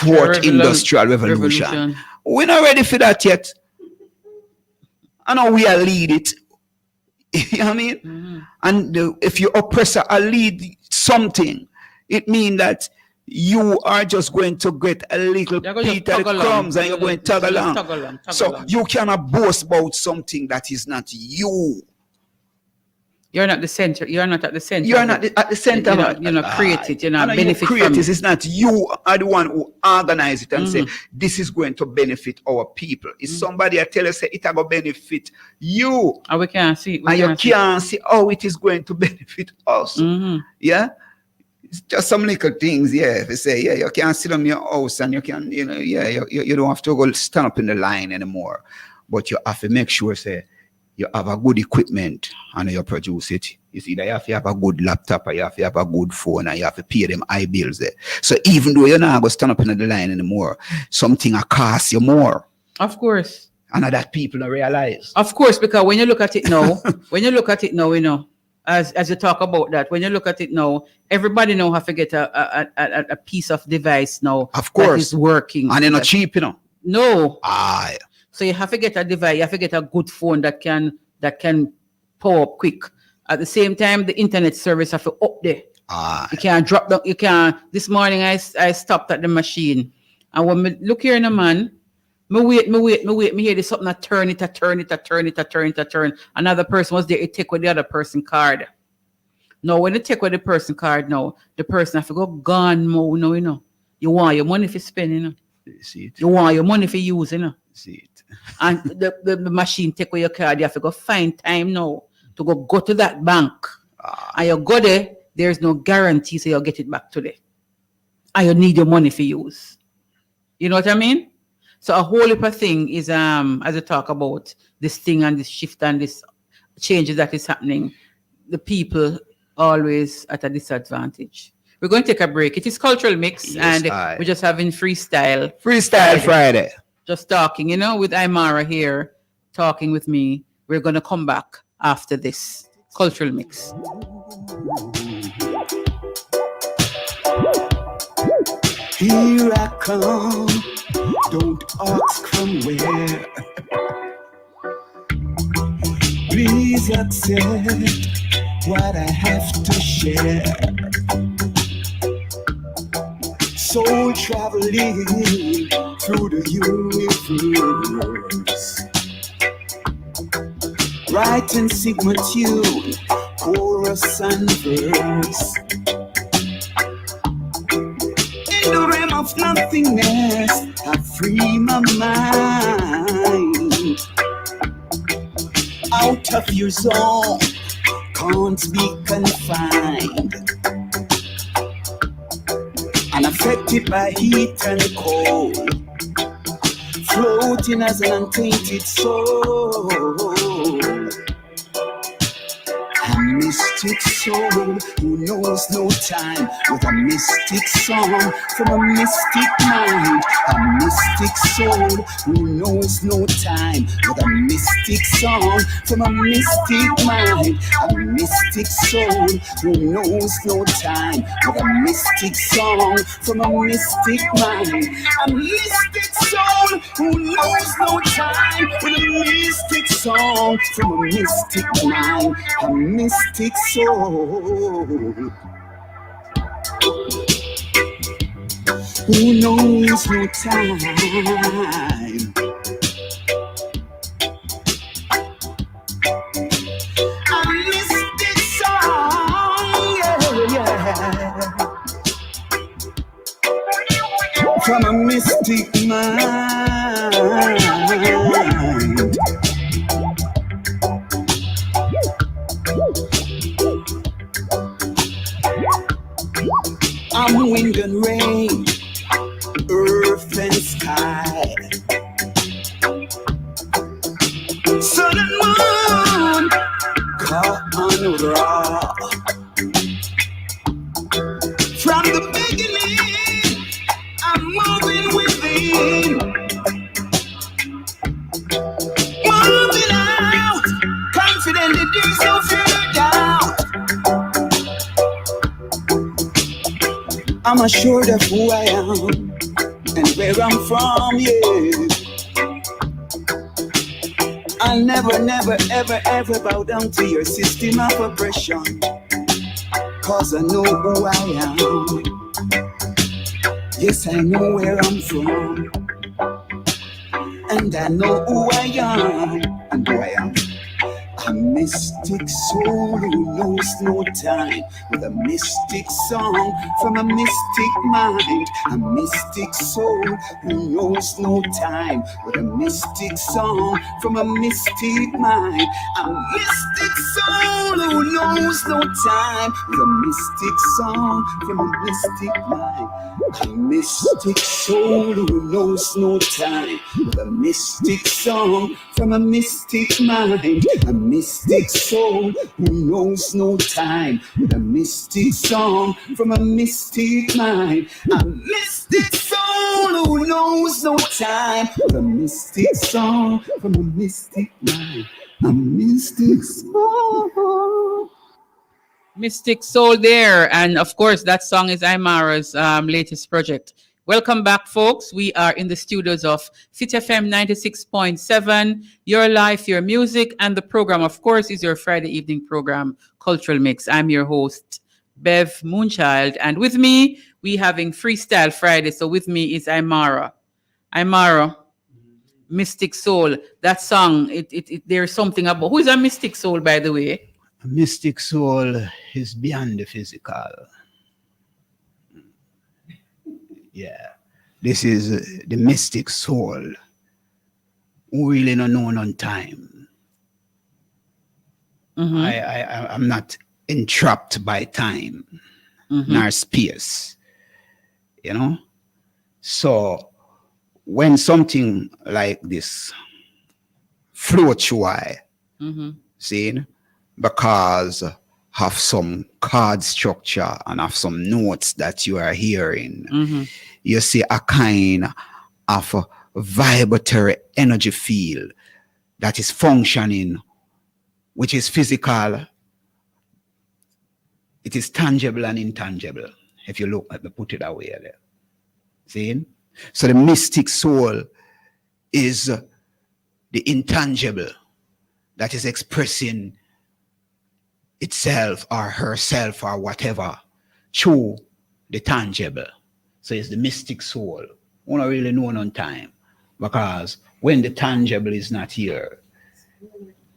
fourth industrial revolution. We're not ready for that yet. I know we are lead it. You know what I mean? And if your oppressor lead something, it means that you are just going to get a little bit of the crumbs and you're going to tug along. So you cannot boast about something that is not you. You're not the center. You're not at the center. You're not at the center. You're not created. You're not benefit from it. it. It's not you are the one who organize it and say this is going to benefit our people. It's somebody I tell us say it will benefit you. And we can't see it. And you can't see how it is going to benefit us. Yeah. It's just some little things, yeah. If you say, yeah, you can't sit on your house and you can, you don't have to go stand up in the line anymore. But you have to make sure, say, you have a good equipment and you produce it. You see, that you have to have a good laptop, or you have to have a good phone, and you have to pay them high bills there. So even though you're not going to stand up in the line anymore, something will cost you more. Of course. And that people don't realize. Of course, because when you look at it now, as you talk about that, when you look at it now, everybody now have to get a piece of device now. Of course. That is working. And they're not cheap, No. Ah. So you have to get a device, you have to get a good phone that can power up quick. At the same time, the internet service have to up there. Ah. You can't drop down. You can't. This morning I stopped at the machine, and when me look here in a man, me wait. Me hear this something that turn. Another person was there. You take with the other person card. Now when you take with the person card, now the person have to go gone more. No, you want your money for spending. See it. You want your money for using. See it. And the machine take with your card. You have to go find time now to go to that bank. And you go there. There's no guarantee, so you'll get it back today. And you need your money for use. You know what I mean? So a whole heap of thing is as I talk about this thing and this shift and this changes that is happening, the people always at a disadvantage. We're going to take a break. It is Cultural Mix, and we're just having freestyle. Freestyle Friday. Just talking, with Imara here, talking with me. We're going to come back after this Cultural Mix. Here I come, don't ask from where. Please accept what I have to share. Soul traveling through the universe. Writing Sigma tune, chorus and verse. In the realm of nothingness, I free my mind. Out of your zone, can't be confined. Unaffected by heat and cold, floating as an untainted soul. A mystic soul who knows no time, with a mystic song from a mystic mind. A mystic soul who knows no time, with a mystic song from a mystic mind. A mystic soul who knows no time, with a mystic song from a mystic mind. A mystic soul who knows no time, with a mystic song from a mystic mind. A mystic soul who knows no time. A mystic song, from a mystic mind. I'm wind and rain, earth and sky, sun and moon, car and raw. From the beginning, I'm moving within, moving out, confident that there's no fear doubt. I'm assured of who I am and where I'm from, yeah. I'll never, never, ever, ever bow down to your system of oppression, 'cause I know who I am. Yes, I know where I'm from, and I know who I am and who I am. A mystic soul who knows no time, with a mystic song from a mystic mind. A mystic soul who knows no time, with a mystic song from a mystic mind. A mystic soul who knows no time, with a mystic song from a mystic mind. A mystic soul who knows no time, with a mystic song from a mystic mind. A mystic soul who knows no time, with a mystic song from a mystic mind. A mystic soul who knows no time, with a mystic song from a mystic mind. A mystic soul. Mystic Soul there. And of course, that song is Imara's latest project. Welcome back, folks. We are in the studios of City FM 96.7, Your Life, Your Music, and the program, of course, is your Friday evening program, Cultural Mix. I'm your host, Bev Moonchild, and with me, we having Freestyle Friday. So with me is Imara. Imara, Mystic Soul. That song, there's something about. Who is a Mystic Soul, by the way? A mystic soul is beyond the physical. Yeah. This is the mystic soul who really not known on time. I'm not entrapped by time nor space. You know? So when something like this floats through see, because of some chord structure and of some notes that you are hearing, you see a kind of a vibratory energy field that is functioning, which is physical. It is tangible and intangible, if you look at the put it away there. See? So the mystic soul is the intangible that is expressing itself or herself or whatever through the tangible. So it's the mystic soul. We don't really know on time, because when the tangible is not here,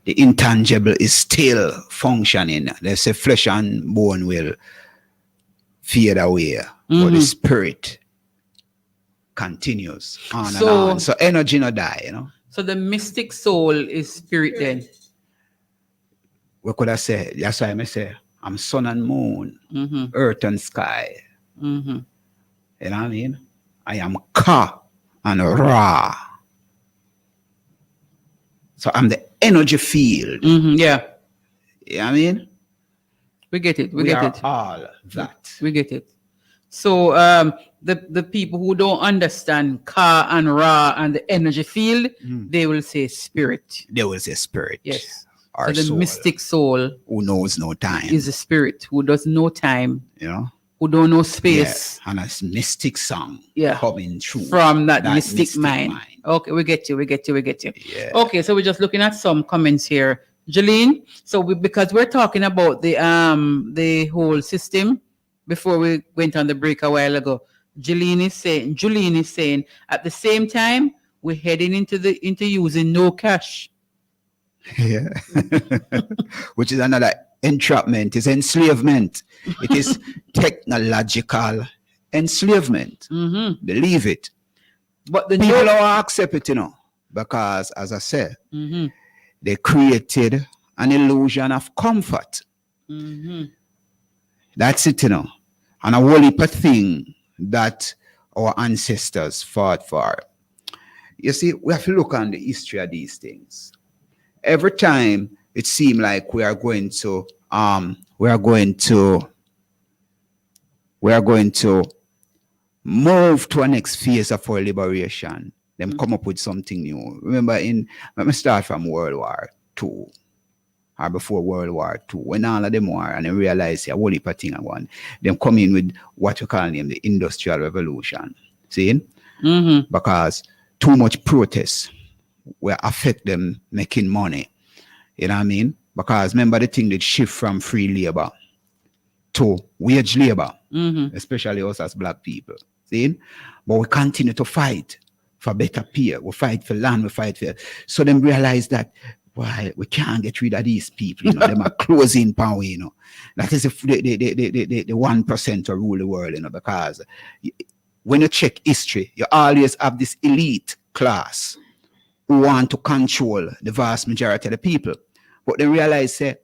the intangible is still functioning. They say flesh and bone will fade away, but the spirit continues on and on. So energy not die, you know. So the mystic soul is spirit then. What could I say? That's why I say I'm sun and moon, earth and sky. You know what I mean? I am Ka and Ra. So I'm the energy field. Yeah. You know what I mean? We get it. We We get are it. all that. We get it. So the people who don't understand Ka and Ra and the energy field, they will say spirit. They will say spirit. Yes. Our So the soul, mystic soul who knows no time, is a spirit who does no time, you know, who don't know space. and a mystic song Yeah. coming through From that mystic mind. Okay, we get you. Yeah. Okay, so we're just looking at some comments here. Jeline, so because we're talking about the whole system before we went on the break a while ago. Jeline is saying at the same time we're heading into using no cash. Yeah. Which is another entrapment, is enslavement. It is technological enslavement. Believe it. But the people don't accept it, you know, because as I said, they created an illusion of comfort. That's it, you know. And a whole heap of thing that our ancestors fought for. You see, we have to look on the history of these things. Every time it seemed like we are going to move to a next phase of our liberation, them come up with something new. Remember, let me start from World War II, or before World War II, when all of them were, and they realized a whole heap of thing one, them come in with what we call the Industrial Revolution. See? Because too much protest will affect them making money. You know what I mean? Because remember, the thing that shift from free labor to wage labor, especially us as black people. See? But we continue to fight for better pay. We fight for land, we fight for. So them realize that why we can't get rid of these people, you know, them are closing power, you know. That is the 1% who rule the world, you know, because when you check history, you always have this elite class who want to control the vast majority of the people. But they realize that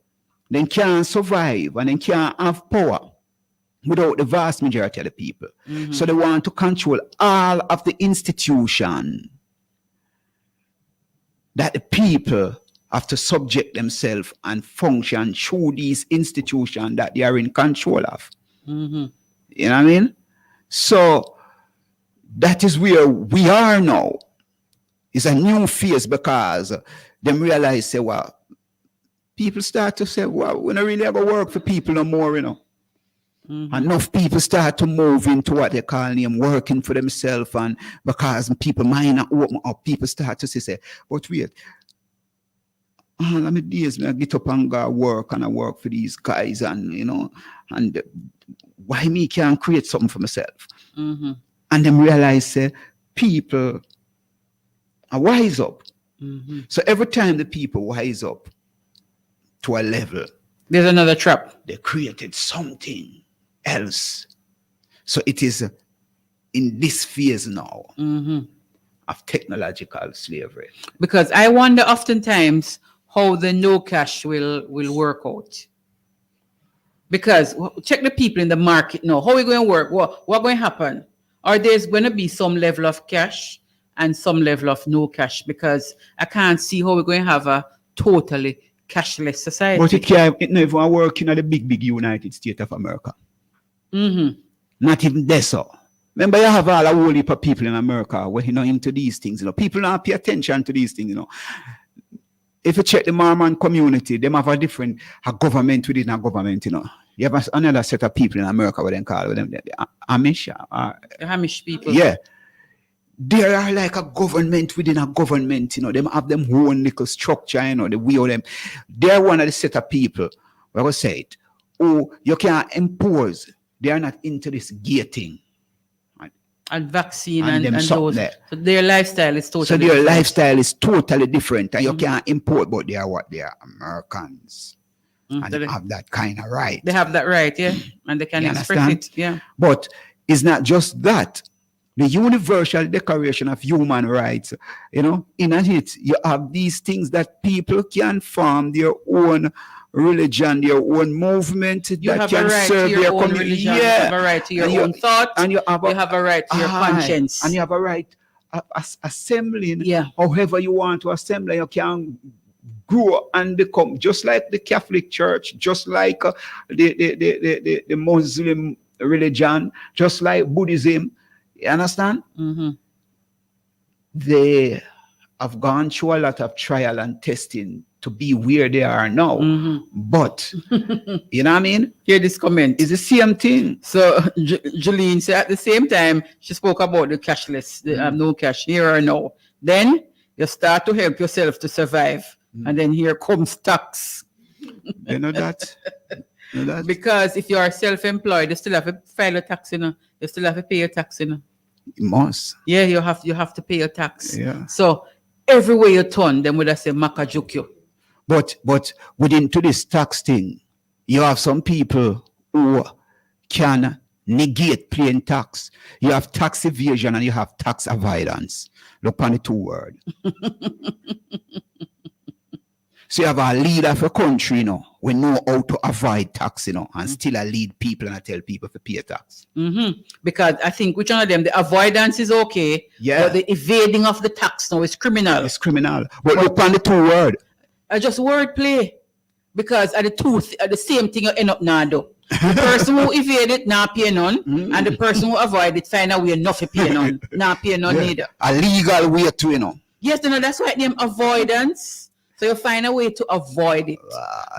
they can't survive and they can't have power without the vast majority of the people. So they want to control all of the institution that the people have to subject themselves and function through these institutions that they are in control of. You know what I mean? So that is where we are now. It's a new phase because them realize, say, well, people start to say, well, we don't really have to work for people no more, you know. Enough people start to move into what they call them working for themselves, and because people mind not open up, people start to say, but wait, let me get up and go work, and I work for these guys, and you know, and why me can't create something for myself? And them realize people are wise up. So every time the people wise up to a level, there's another trap. They created something else. So it is in this phase now of technological slavery. Because I wonder oftentimes how the no cash will work out. Because check the people in the market now. How are we going to work? What going to happen? Or there's going to be some level of cash and some level of no cash? Because I can't see how we're going to have a totally cashless society. But it never work in the big United States of America. Not even there, so. Remember, you have all a whole heap of people in America who are into these things. You know, people don't pay attention to these things. You know, if you check the Mormon community, they have a different government within a government. You know, you have another set of people in America what they call them the Amish. The Amish people. Yeah. They are like a government within a government, you know, they have them own little structure, you know, the way of them. They're one of the set of people, I will say it, who you can't impose. They are not into this gating. And vaccine and those. So their lifestyle is totally different. Lifestyle is totally different. And you can't import, but they are what? They are Americans. And they have that kind of right. They have that right, yeah. And they can express it, yeah. But it's not just that. The Universal Declaration of Human Rights, you know, in it, you have these things that people can form their own religion, their own movement, you that have can a right serve to your their own community. religion, you have a right to your own thought, and you have a right to your conscience. And you have a right assembling however you want to assemble. You can grow and become just like the Catholic Church, just like the Muslim religion, just like Buddhism. You understand? They have gone through a lot of trial and testing to be where they are now. But, you know what I mean? Hear this comment. It's the same thing. So, Jolene said at the same time, she spoke about the cashless, the no cash, here or now. Then you start to help yourself to survive. And then here comes tax. You know that? Because if you are self-employed, you still have to file a tax, you know. You still have to pay your tax, you know. You must. Yeah, you have to pay your tax. Yeah. So everywhere you turn, them would have say Makajukyo. But within to this tax thing, you have some people who can negate paying tax. You have tax evasion and you have tax avoidance. Look on the two words. So you have a leader of a country, you know, we know how to avoid tax, you know, and still lead people and tell people to pay tax. Because I think which one of them, the avoidance is okay, but the evading of the tax now is criminal. It's criminal. But look on the two words. Just wordplay. Because at the same thing you end up now do. The person who evade it, not pay none, and the person who avoid it, find a way not to pay none. Not pay none neither. A legal way to, you know. Yes, you know, that's why name avoidance. So you find a way to avoid it.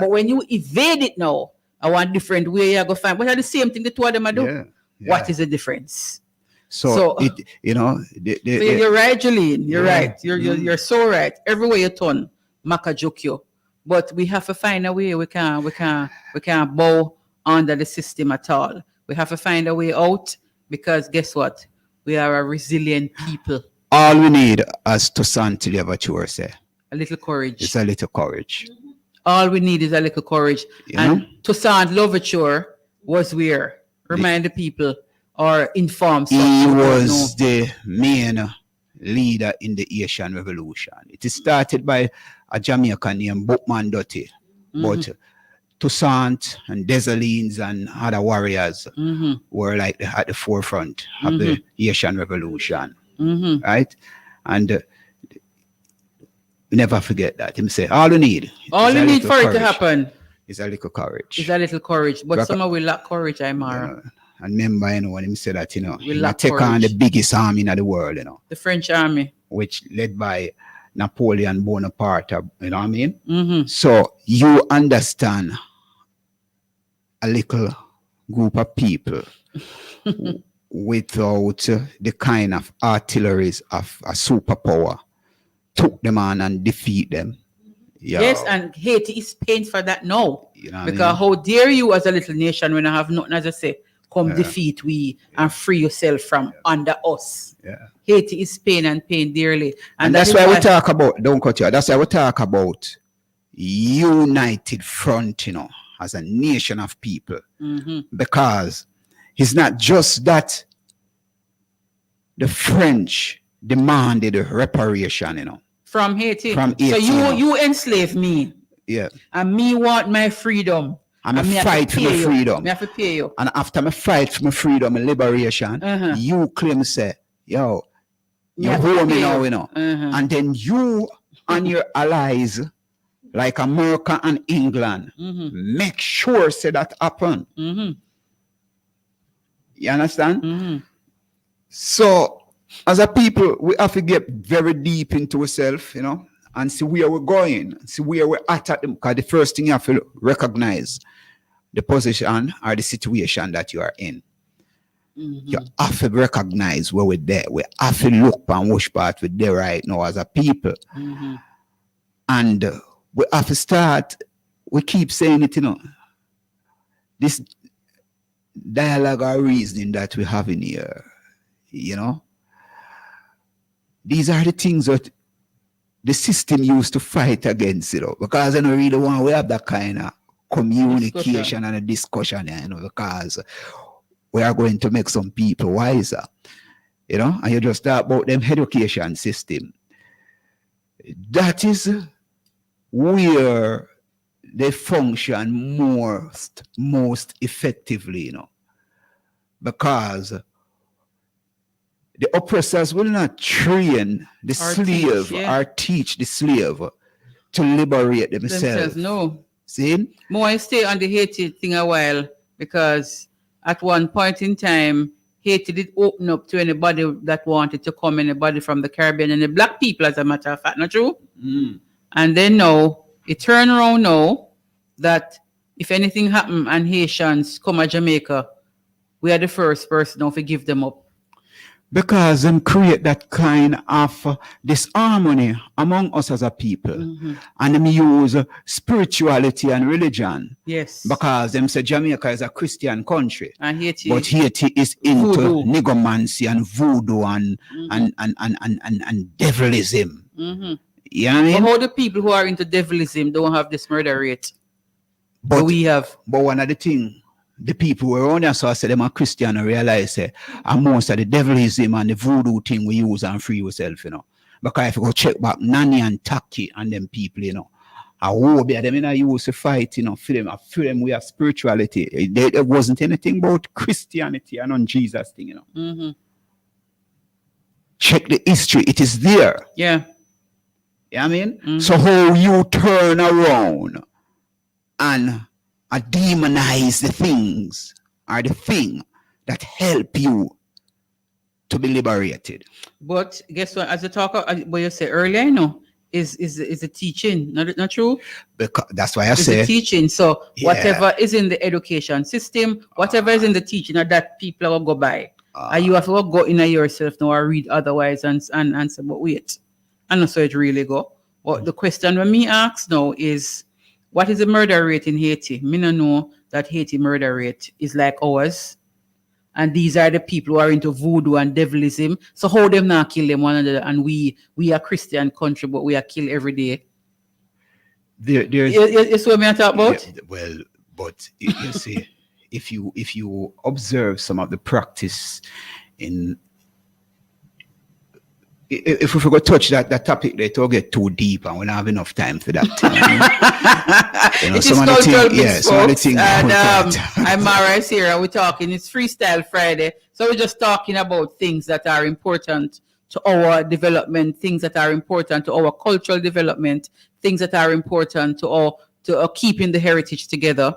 But when you evade it now, I want different way you go find. But it's the same thing the two of them are doing. What is the difference? So it, you know, you're right, Jolene. You're right. You're so right. Everywhere you turn, Makajukyo. But we have to find a way. We can't bow under the system at all. We have to find a way out because guess what? We are a resilient people. All we need, as Tosan Tiliavature say, A little courage. It's a little courage. All we need is a little courage. You and know? Toussaint Louverture was where? Remind the people or inform some He who don't was know. the main leader in the Haitian Revolution. It is started by a Jamaican named Bookman Dutty. But Toussaint and Dessalines and other warriors were like at the forefront of the Haitian Revolution. Right? And never forget that. Him say, all you need. All is you a need little for it to courage. happen Is a little courage. is a little courage. But Rock- some will lack courage, Aymara. And remember, you know, when him said that, you know, We he lack take on courage. the biggest army in the world, you know, The French army. which led by Napoleon Bonaparte, you know what I mean? Mm-hmm. So you understand a little group of people without the kind of artilleries of a superpower took them on and defeat them. Yo, Yes, and Haiti is paying for that now. you know what I Because mean? how dare you as a little nation when I have nothing, as I say, come defeat we and free yourself from under us. Yeah. Haiti is paying and paying dearly. And that that's is why we talk about, don't cut you, that's why we talk about united front, you know, as a nation of people. Because it's not just that the French demanded a reparation, you know. From Haiti. From So Haiti, you enslave me. Yeah. And me want my freedom. I'm a me have to fight for pay my you. freedom. Me have to pay you. And after my fight for my freedom and liberation, you claim say, yo, you have to hold me pay now, you. you know. And then you and your allies, like America and England, make sure say that happen. You understand? So, as a people, we have to get very deep into ourselves, you know, and see where we're going, see where we're at them. Because the first thing you have to recognize the position or the situation that you are in. You have to recognize where we're there. We have to look and which part we're there right now as a people. And we have to start, we keep saying it, you know, this dialogue or reasoning that we have in here, you know, these are the things that the system used to fight against, you know, because I don't really want to have that kind of communication and a discussion, you know, because we are going to make some people wiser, you know, and you just talk about them education system. That is where they function most effectively, you know, because the oppressors will not train the slave or teach the slave to liberate themselves. No. See? More I stay on the Haiti thing a while because at one point in time, Haiti did open up to anybody that wanted to come, anybody from the Caribbean and the black people, as a matter of fact, not true? And then now, it turn around now that if anything happen and Haitians come to Jamaica, we are the first person now to give them up. Because them create that kind of disharmony among us as a people. And them use spirituality and religion. Yes. Because them say Jamaica is a Christian country. And Haiti, but Haiti is into voodoo. negomancy and voodoo and devilism. You know what I mean? But how the people who are into devilism don't have this murder rate? But we have. But one of the things, the people who are on here, so I said them are Christian and realize and most of the devilism and the voodoo thing we use and free yourself, you know. Because if you go check back Nani and Taki and them people, you know, I hope them in a use to fight, you know, for them we have spirituality. There wasn't anything about Christianity and on Jesus thing, you know. Check the history, it is there. Yeah. You know what I mean? So how you turn around and demonize the things or the thing that help you to be liberated. But guess what? As you talk, what you said earlier, you know, is the teaching, not true? Because that's why I it's say the teaching. So Yeah. whatever is in the education system, whatever is in the teaching, that people will go by. And you have to go in yourself now or read otherwise and say, but wait. And that's how it really go. But the question when me ask now is, what is the murder rate in Haiti? Me no know that Haiti murder rate is like ours. And these are the people who are into voodoo and devilism. So how them not kill them one another? And we are Christian country, but we are killed every day. There's It's what me talk about. Yeah, well, but you see, if you observe some of the practice in, if we forgot to touch that topic, they will get too deep, and we don't have enough time for that. It is cultural mix, some of the folks. things. And I'm Mara is here, and we're talking. It's Freestyle Friday, so we're just talking about things that are important to our development, things that are important to our cultural development, things that are important to keeping the heritage together.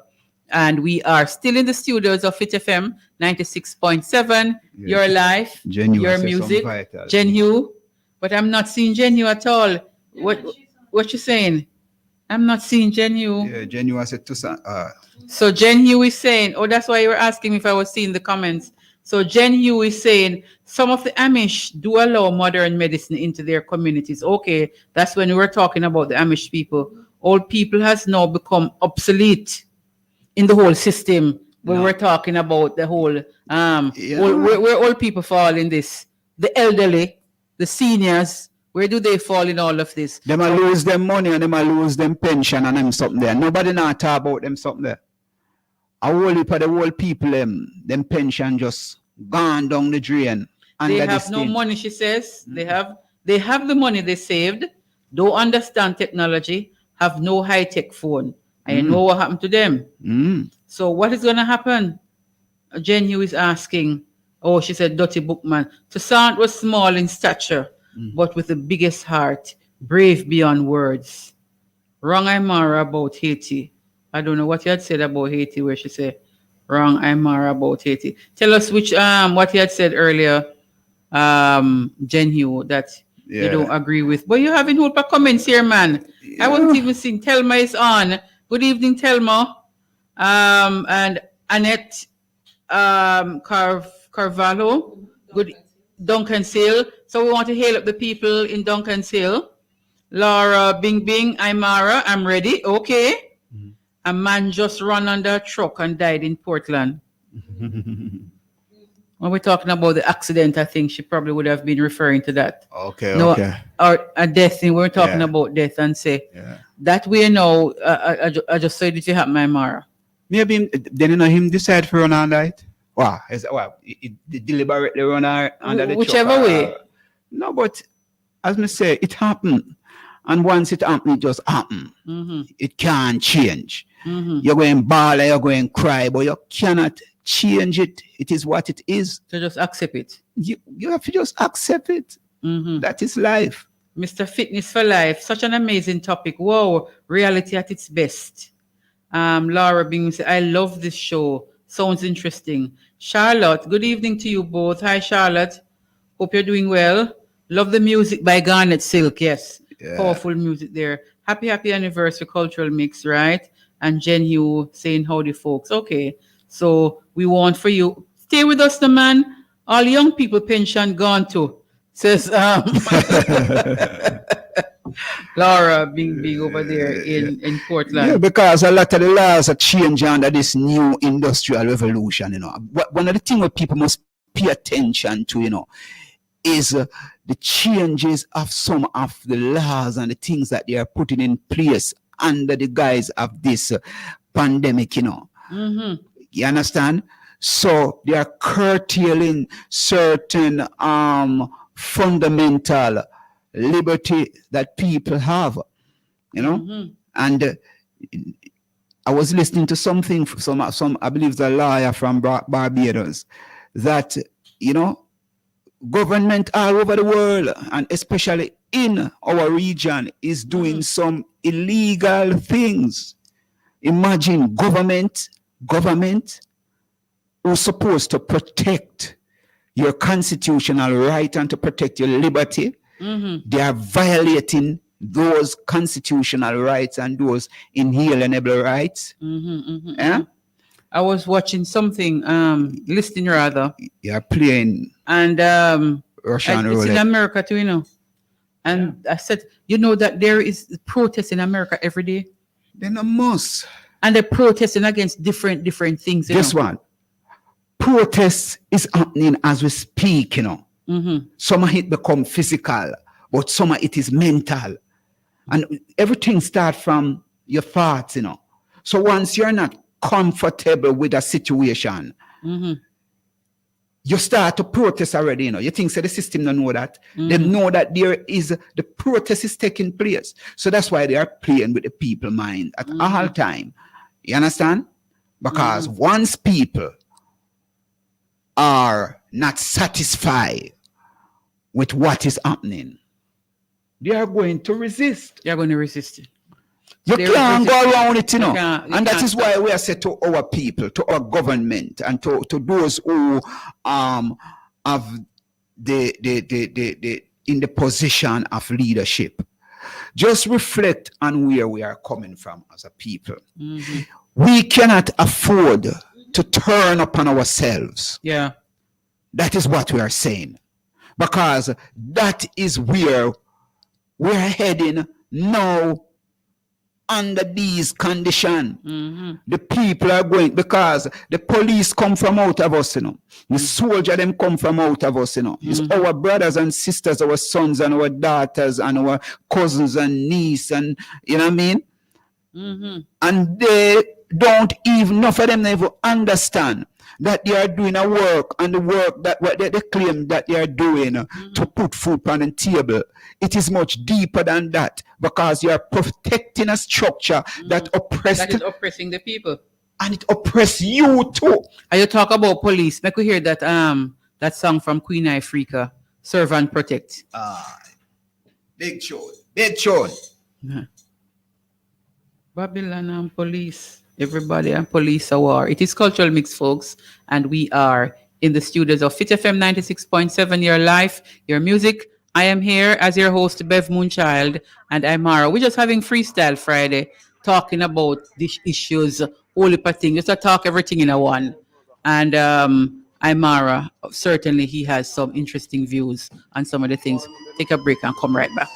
And we are still in the studios of Fit FM 96.7. Your life, your music, Jen Hugh. But I'm not seeing Jen Hugh at all. What you saying? I'm not seeing Jen Hugh. Yeah, Jen Hugh said to So Jen Hugh is saying, oh, that's why you were asking me if I was seeing the comments. So Jen Hugh is saying some of the Amish do allow modern medicine into their communities. Okay, that's when we were talking about the Amish people. Old people has now become obsolete in the whole system. When we're talking about the whole where old people fall in this. The elderly, the seniors, where do they fall in all of this? Them might lose them money and them might lose them pension and them something there. Nobody not talk about them something there. A whole heap of the old people, them pension just gone down the drain. They have no money, she says. They have the money they saved, don't understand technology, have no high-tech phone. I know what happened to them. So what is going to happen? Jen Hugh is asking. Oh, she said, Dottie Bookman. Toussaint was small in stature, but with the biggest heart, brave beyond words. Wrong Aymara about Haiti. I don't know what you had said about Haiti, where she said, wrong Aymara about Haiti. Tell us which what you had said earlier, Jen Hugh, that you don't agree with. But you having whole comments here, man. I wasn't even seeing. Telma is on. Good evening, Telma. And Annette Carvalho. Good Duncan Seal. So we want to hail up the people in Duncan Seal. Laura Bing Bing, Aymara, I'm ready. Okay. A man just ran under a truck and died in Portland. When we're talking about the accident, I think she probably would have been referring to that. Okay, no, okay. Or a death thing. We're talking about death and say that way now. I just said it to happen, Aymara. Maybe then him decide for run on that. Wow, it deliberately run under the whichever truck, way. No, but as me say, it happened, and once it happened, it just happened. It can't change. You're going bawl, you're going cry, but you cannot change it. It is what it is. So just accept it. You have to just accept it. That is life. Mr. Fitness for Life, such an amazing topic. Wow, reality at its best. Laura Bing said, I love this show. Sounds interesting. Charlotte, good evening to you both. Hi, Charlotte. Hope you're doing well. Love the music by Garnet Silk. Yes, powerful music there. Happy anniversary, cultural mix, right? And Jen Hugh saying howdy, folks. Okay, so we want for you. Stay with us, the man. All young people pension gone too. Says Laura being over there in Portland. Yeah, because a lot of the laws are changing under this new industrial revolution. One of the things that people must pay attention to, is the changes of some of the laws and the things that they are putting in place under the guise of this pandemic. You understand? So they are curtailing certain fundamental liberty that people have, and I was listening to something from some I believe the lawyer from Barbados that government all over the world and especially in our region is doing some illegal things. Imagine government who's supposed to protect your constitutional right and to protect your liberty. They are violating those constitutional rights and those inalienable rights. I was watching something, listening rather. Yeah, playing. And Russian it's roulette. in America too, And I said, that there is protests in America every day. Then a must. And they're protesting against different things. Guess what? protest is happening as we speak, you know. Some of it become physical, but some of it is mental. And everything starts from your thoughts, you know. So once you're not comfortable with a situation, you start to protest already, you know. You think so the system don't know that. They know that the protest is taking place. So that's why they are playing with the people's mind at all time. You understand? Because once people are not satisfied with what is happening, they are going to resist. They are going to resist it. You They can't resist go it. around it, you know. You can't And that is stop why we are said to our people, to our government, and to those who have the in the position of leadership. Just reflect on where we are coming from as a people. We cannot afford to turn upon ourselves. Yeah. That is what we are saying. Because that is where we're heading now under these conditions. The people are going, because the police come from out of us, you know. The soldier them come from out of us, you know. It's our brothers and sisters, our sons and our daughters and our cousins and nieces, and you know what I mean? And they don't even, enough of them never understand that they are doing a work, and the work that what they claim that they are doing to put food on the table, it is much deeper than that, because you are protecting a structure that That is oppressing the people. and it oppresses you too. And you talk about police. Make we hear that that song from Queen Ifrica, Serve and Protect. Big tune. Big tune. Babylon and police. Everybody and police are war. It is Cultural Mix, folks, and we are in the studios of Fit FM 96.7, your life, your music. I am here as your host, Bev Moonchild, and I'm Mara. We're just having Freestyle Friday, talking about these issues, all the things. Just to talk everything in a one. And I'm Mara. Certainly, he has some interesting views on some of the things. Take a break and come right back.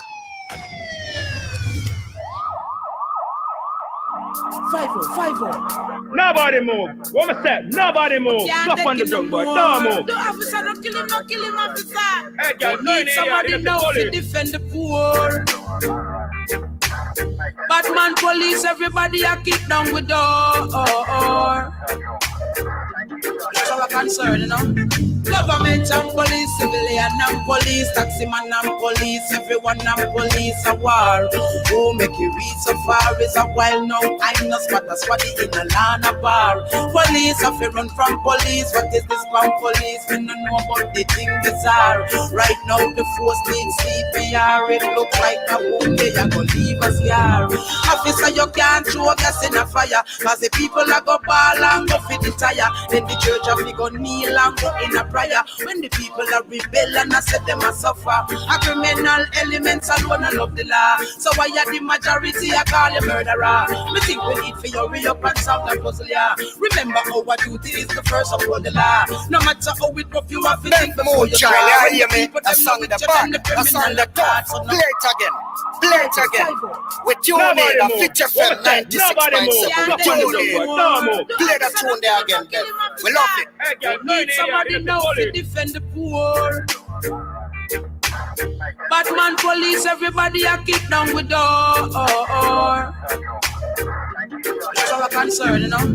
5-0. Nobody move. What am I say? Nobody move. Stop on the drum, boy. Don't move. The officer don't kill him, officer. Hey, girl, We need somebody now to defend the poor. Batman, police, everybody are kicked down with door. That's our concern, you know. Government and police, civilian and police, taximan and police, everyone and police a war. Who make you reach so far is a while now. I'm not spot as for the inner land of bar. Police have to run from police. What is this from police? We don't know about the thing bizarre. Right now the force needs CPR. It looks like a boom, they are gonna leave us here. Officer, you can't throw gas in a fire, cause the people are go ball and go fit the tire. Then the church have to go kneel and go in a prayer. When the people are rebel and I said them a suffer, a criminal elements alone I love the law. So why are the majority I call you murderer? Me think we need for you re up and solve the puzzle, yeah. Remember our duty is the first upon the law. No matter how it rough you have to think before you try. Hear me? A song the bar, a song the top. Play it again. Play it again. We tune in a Fit FM 96.7. Tune in. Play the tune there again. We love it. We need somebody now to defend the poor. Batman, police, everybody are kicked down with door. That's our concern, you know.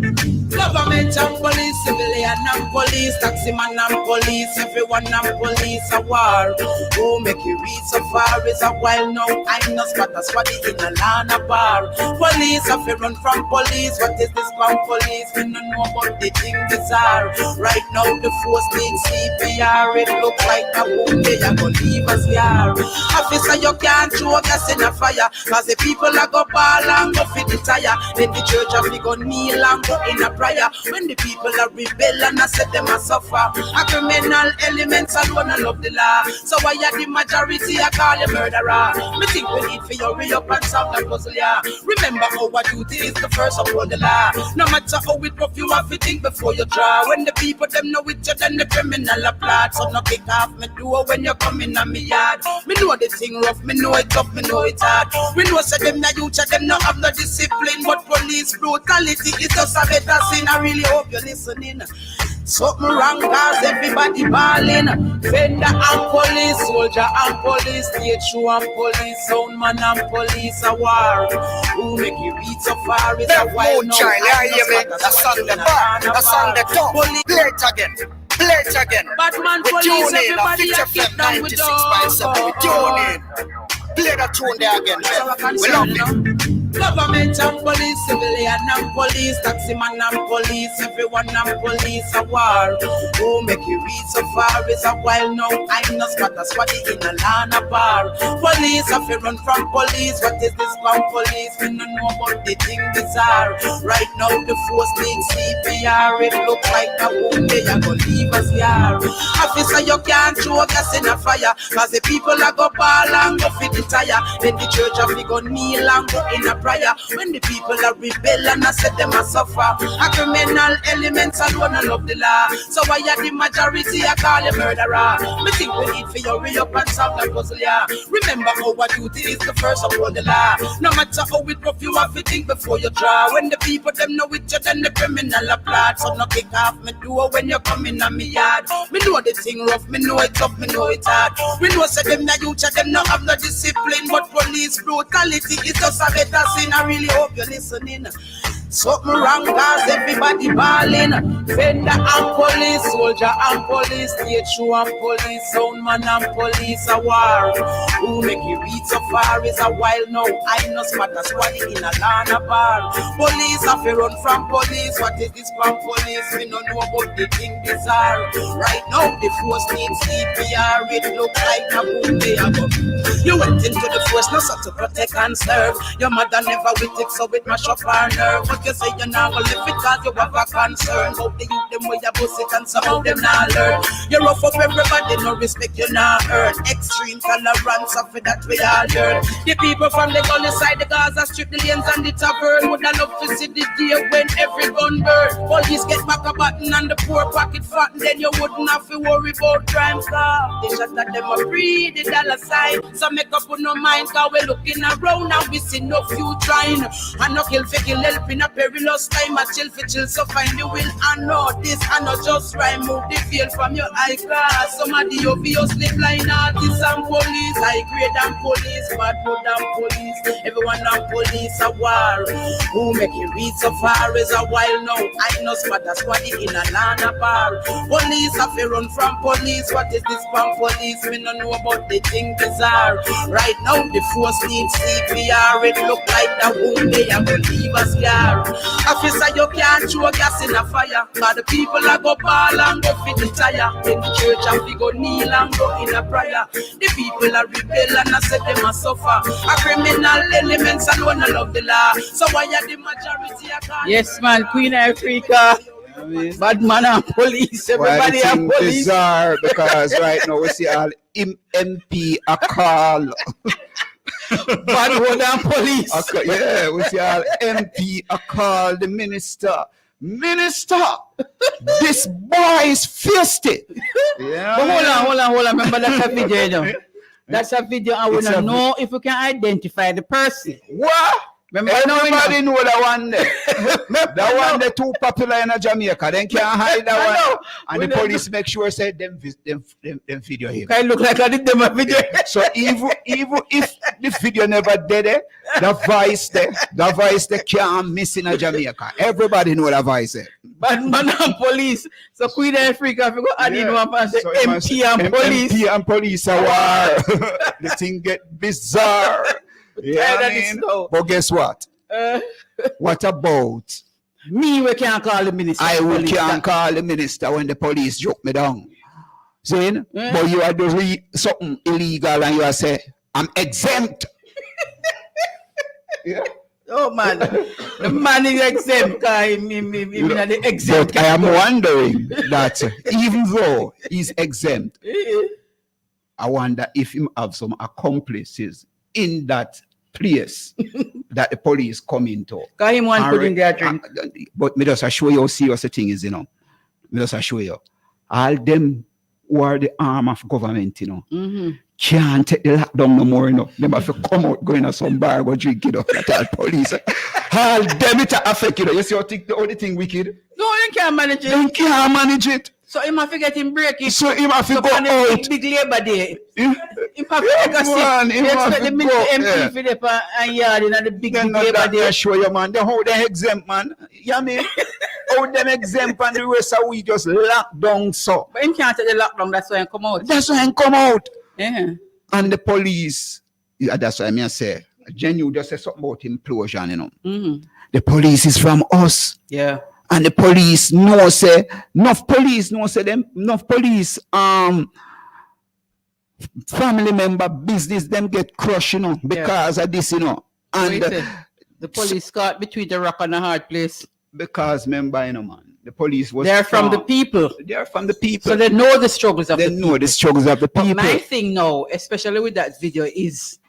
Government and police, civilian and police, taximan and police, everyone and police a war. Who make you reach so far is a while now. I'm not spot as for the inner land of bar. Police have to run from police. What is this from police? We don't know about the thing bizarre. Right now the force needs CPR. It looks like a boom, they are gonna leave us here. Officer, you can't throw gas in a fire, cause the people are go ball and go fit the tire. Then the church have to go kneel and go in a prayer. When the people are rebel and I said them a suffer, a criminal elements alone I love the law. So why are the majority I call you murderer? Me think we need for you re up and solve the puzzle, yeah. Remember our duty is the first upon the law. No matter how it rough you have to think before you draw. When the people them know it, then the criminal applaud. So no kick off me door when you come in on me yard. Me know the thing rough, me know it tough, me know it hard. We know say them na youth, them no have no discipline, but police brutality is just a better sin. I really hope you're listening. Something wrong cause everybody balling. Vendor and police, soldier and police, state show and police, soundman and police, a war. Who make you reach so far is a wild no. That's on the bar, that's on the top. Play it again. Play it again. Batman We police, tune in on everybody Feature a FM kick down with 96.7. We tune in. Play that tune there again. We love it. Government and police, civilian and police, taxi man and police, everyone and police, a war. Who make you reach so far is a while now. I'm not spotter squatty in a land of bar. Police have to run from police. What is this from police? We don't know about the thing bizarre. Right now the force needs CPR. It look like a wound they are gonna leave us here. Officer, you can't throw gas in a fire, cause the people are go ball and go fit the tire. Then the church have to go kneel and go in a prayer. When the people are rebel and I said them a suffer. A criminal elements alone I love the law. So why are the majority I call you murderer? Me think we need for you re-up and solve the puzzle, yeah. Remember our duty is the first upon the law. No matter how it rough, you have to think before you draw. When the people them know it, then the criminal applaud. So no kick off me door when you come in on me yard. Me know the thing rough, me know it tough, me know it hard. We know say them na youth, them no have no discipline. But police brutality is just a better sin. I really hope you're listening. Something wrong cause everybody balling. Vendor and police, soldier and police, state show and police, soundman and police, a war. Who make you reach so far is a while now. I know spotter squatty in a land of bar. Police have to run from police. What is this from police? We don't know about the thing bizarre. Right now the force needs CPR. It look like a boom they are go. You went into the force not so to protect and serve. Your mother never with it, so it mash up her nerve. But you say you're not gonna live it cause you have a concern. Hope they youth them where you bust it and some of them not learn. You rough up everybody, no respect you not earn. Extreme tolerance of it that we all learn. The people from the gully side, the Gaza strip, the lanes and the tavern would have loved to see the day when every gun burn. Police get back a button and the poor pocket fat, and then you wouldn't have to worry about crime stop. They shot at them a free the dollar sign. So make up with no mind cause we looking around and we see no few trying. And no kill for kill help in a perilous time. A chill for chill so find the will and know this and not just rhyme. Move the veil from your eye glass. Some of the obviously blind artists and police. High grade and police, bad blood and police. Everyone and police a war. Who make you reach so far is a while now. I know spotter squatty in a land of bar. Police have to run from police. What is this from police? We don't know about the thing bizarre. Right now the force needs CPR. It look like the wound they are gonna leave us here. Officer, you can't throw gas in a fire. But the people are go ball and go fit the tire. In the church and we go kneel and go in a prayer. The people are rebel and I said them a suffer. A criminal elements alone I love the law. So why are the majority are gone? Yes, man, Queen Africa. Bad man and police, everybody and police. Bizarre because right now we see all MP a call. Bad word and police. Yeah, we see all MP a call the minister. Minister, this boy is feisty. Yeah. But hold on. Remember that's a video, you know? That's a video. I want to know if we can identify the person. What? Remember, everybody know that one there. That one there too popular in Jamaica. They can't hide that one. And the police make sure say them video him. Can look like I did them a video. So even if the video never did it, the voice there can't miss in Jamaica. Everybody know the voice there. Bad man and police. So Queen Africa, if you go add in one part, so MP and police. MP and police are war. The thing get bizarre. Yeah, I mean, but guess what? What about me? We can't call the minister. I can't call the minister when the police joke me down. See? But you are doing something illegal and you are say, I'm exempt. Yeah. Oh man, the man is exempt. The exempt. But I am wondering that even though he's exempt, I wonder if he have some accomplices in that place that the police come into. Can him one put in their drink. But me just show you how serious the thing is, you know. Me just show you. All them who are the arm of government, you know, can't take the lockdown no more, you know. They have to come out, go in some bar, go drink it up. That all police. All them it affect you. You see how the only thing wicked? No, you can't manage it. They can't manage it. So him have to get him break it. So him have to So go on the out. Big Labor Day. Him have to Yeah, take a man, seat. him You have expect to the go, MP yeah. for the and yard in the big Then not Labor that Day. they show you, man. They how they exempt, man. You know what I mean? How them exempt and the rest of we just lock down so. But him can't take the lockdown, that's why he come out. That's why he come out. Yeah. And the police, yeah, that's why I say, Jen, you just say something about implosion, you know. Mm-hmm. The police is from us. Yeah. And the police know say, enough police family member business them get crushed, you know, because of this, you know. And the police caught between the rock and a hard place. Because member, you know, man, the police was They're from the people. They're from the people. So they know the struggles of They the people. know the struggles of the people. But my thing now, especially with that video, is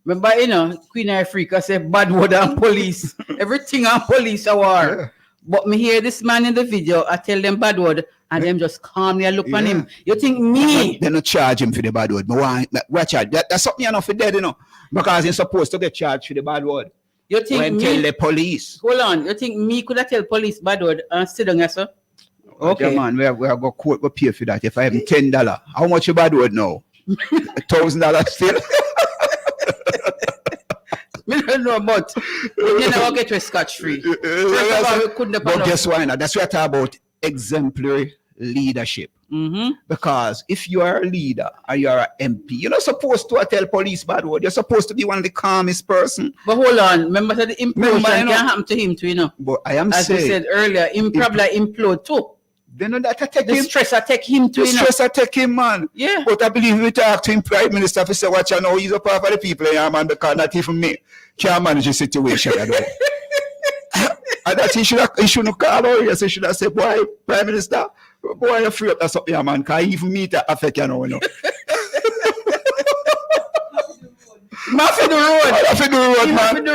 remember, you know, Queen Africa said bad word on police. Everything on police are war. Yeah. But me hear this man in the video, I tell them bad word, and them just calmly look on him. You think me? They not charge him for the bad word. But why? Watch out. That's something enough for dead, you know. Because he's supposed to get charged for the bad word. You think when me? tell the police. Hold on. You think me could have tell police bad word and sit down, yes, sir? Okay. Yeah, man, we have got court go pay for that. If I have $10, how much your bad word now? $1,000 still. Me don't know, but you never get to scotch free. But guess why not? That's what I talk about exemplary leadership. Mm-hmm. Because if you are a leader or you are an MP, you're not supposed to tell police bad word. You're supposed to be one of the calmest person. But hold on, remember that the implosion can happen to him too, you know. But I am as saying, we said earlier, him probably implode too. They know that attack the him. Stress attack him too. The stress attack him, man. Yeah. But I believe we talk to him, Prime Minister, if he say, watch, I know he's a part of the people here, man, because not even me can manage the situation. And that he shouldn't call out. He should have said, boy, Prime Minister, boy, you're free up that something, man, because even me to affect you know. Have to do the road. Have to do the road, man. Have to do the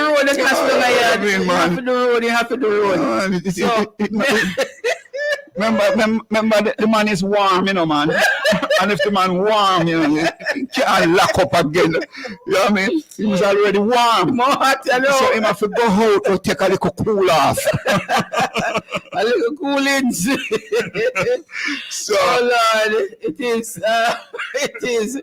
road. You have to do the road. You have to do the road. Remember the man is warm, you know, man. And if the man warm, you know, you can't lock up again. You know what I mean? He was already warm. So he have to go out or take a little cool off. A little coolings. So, Lord, it is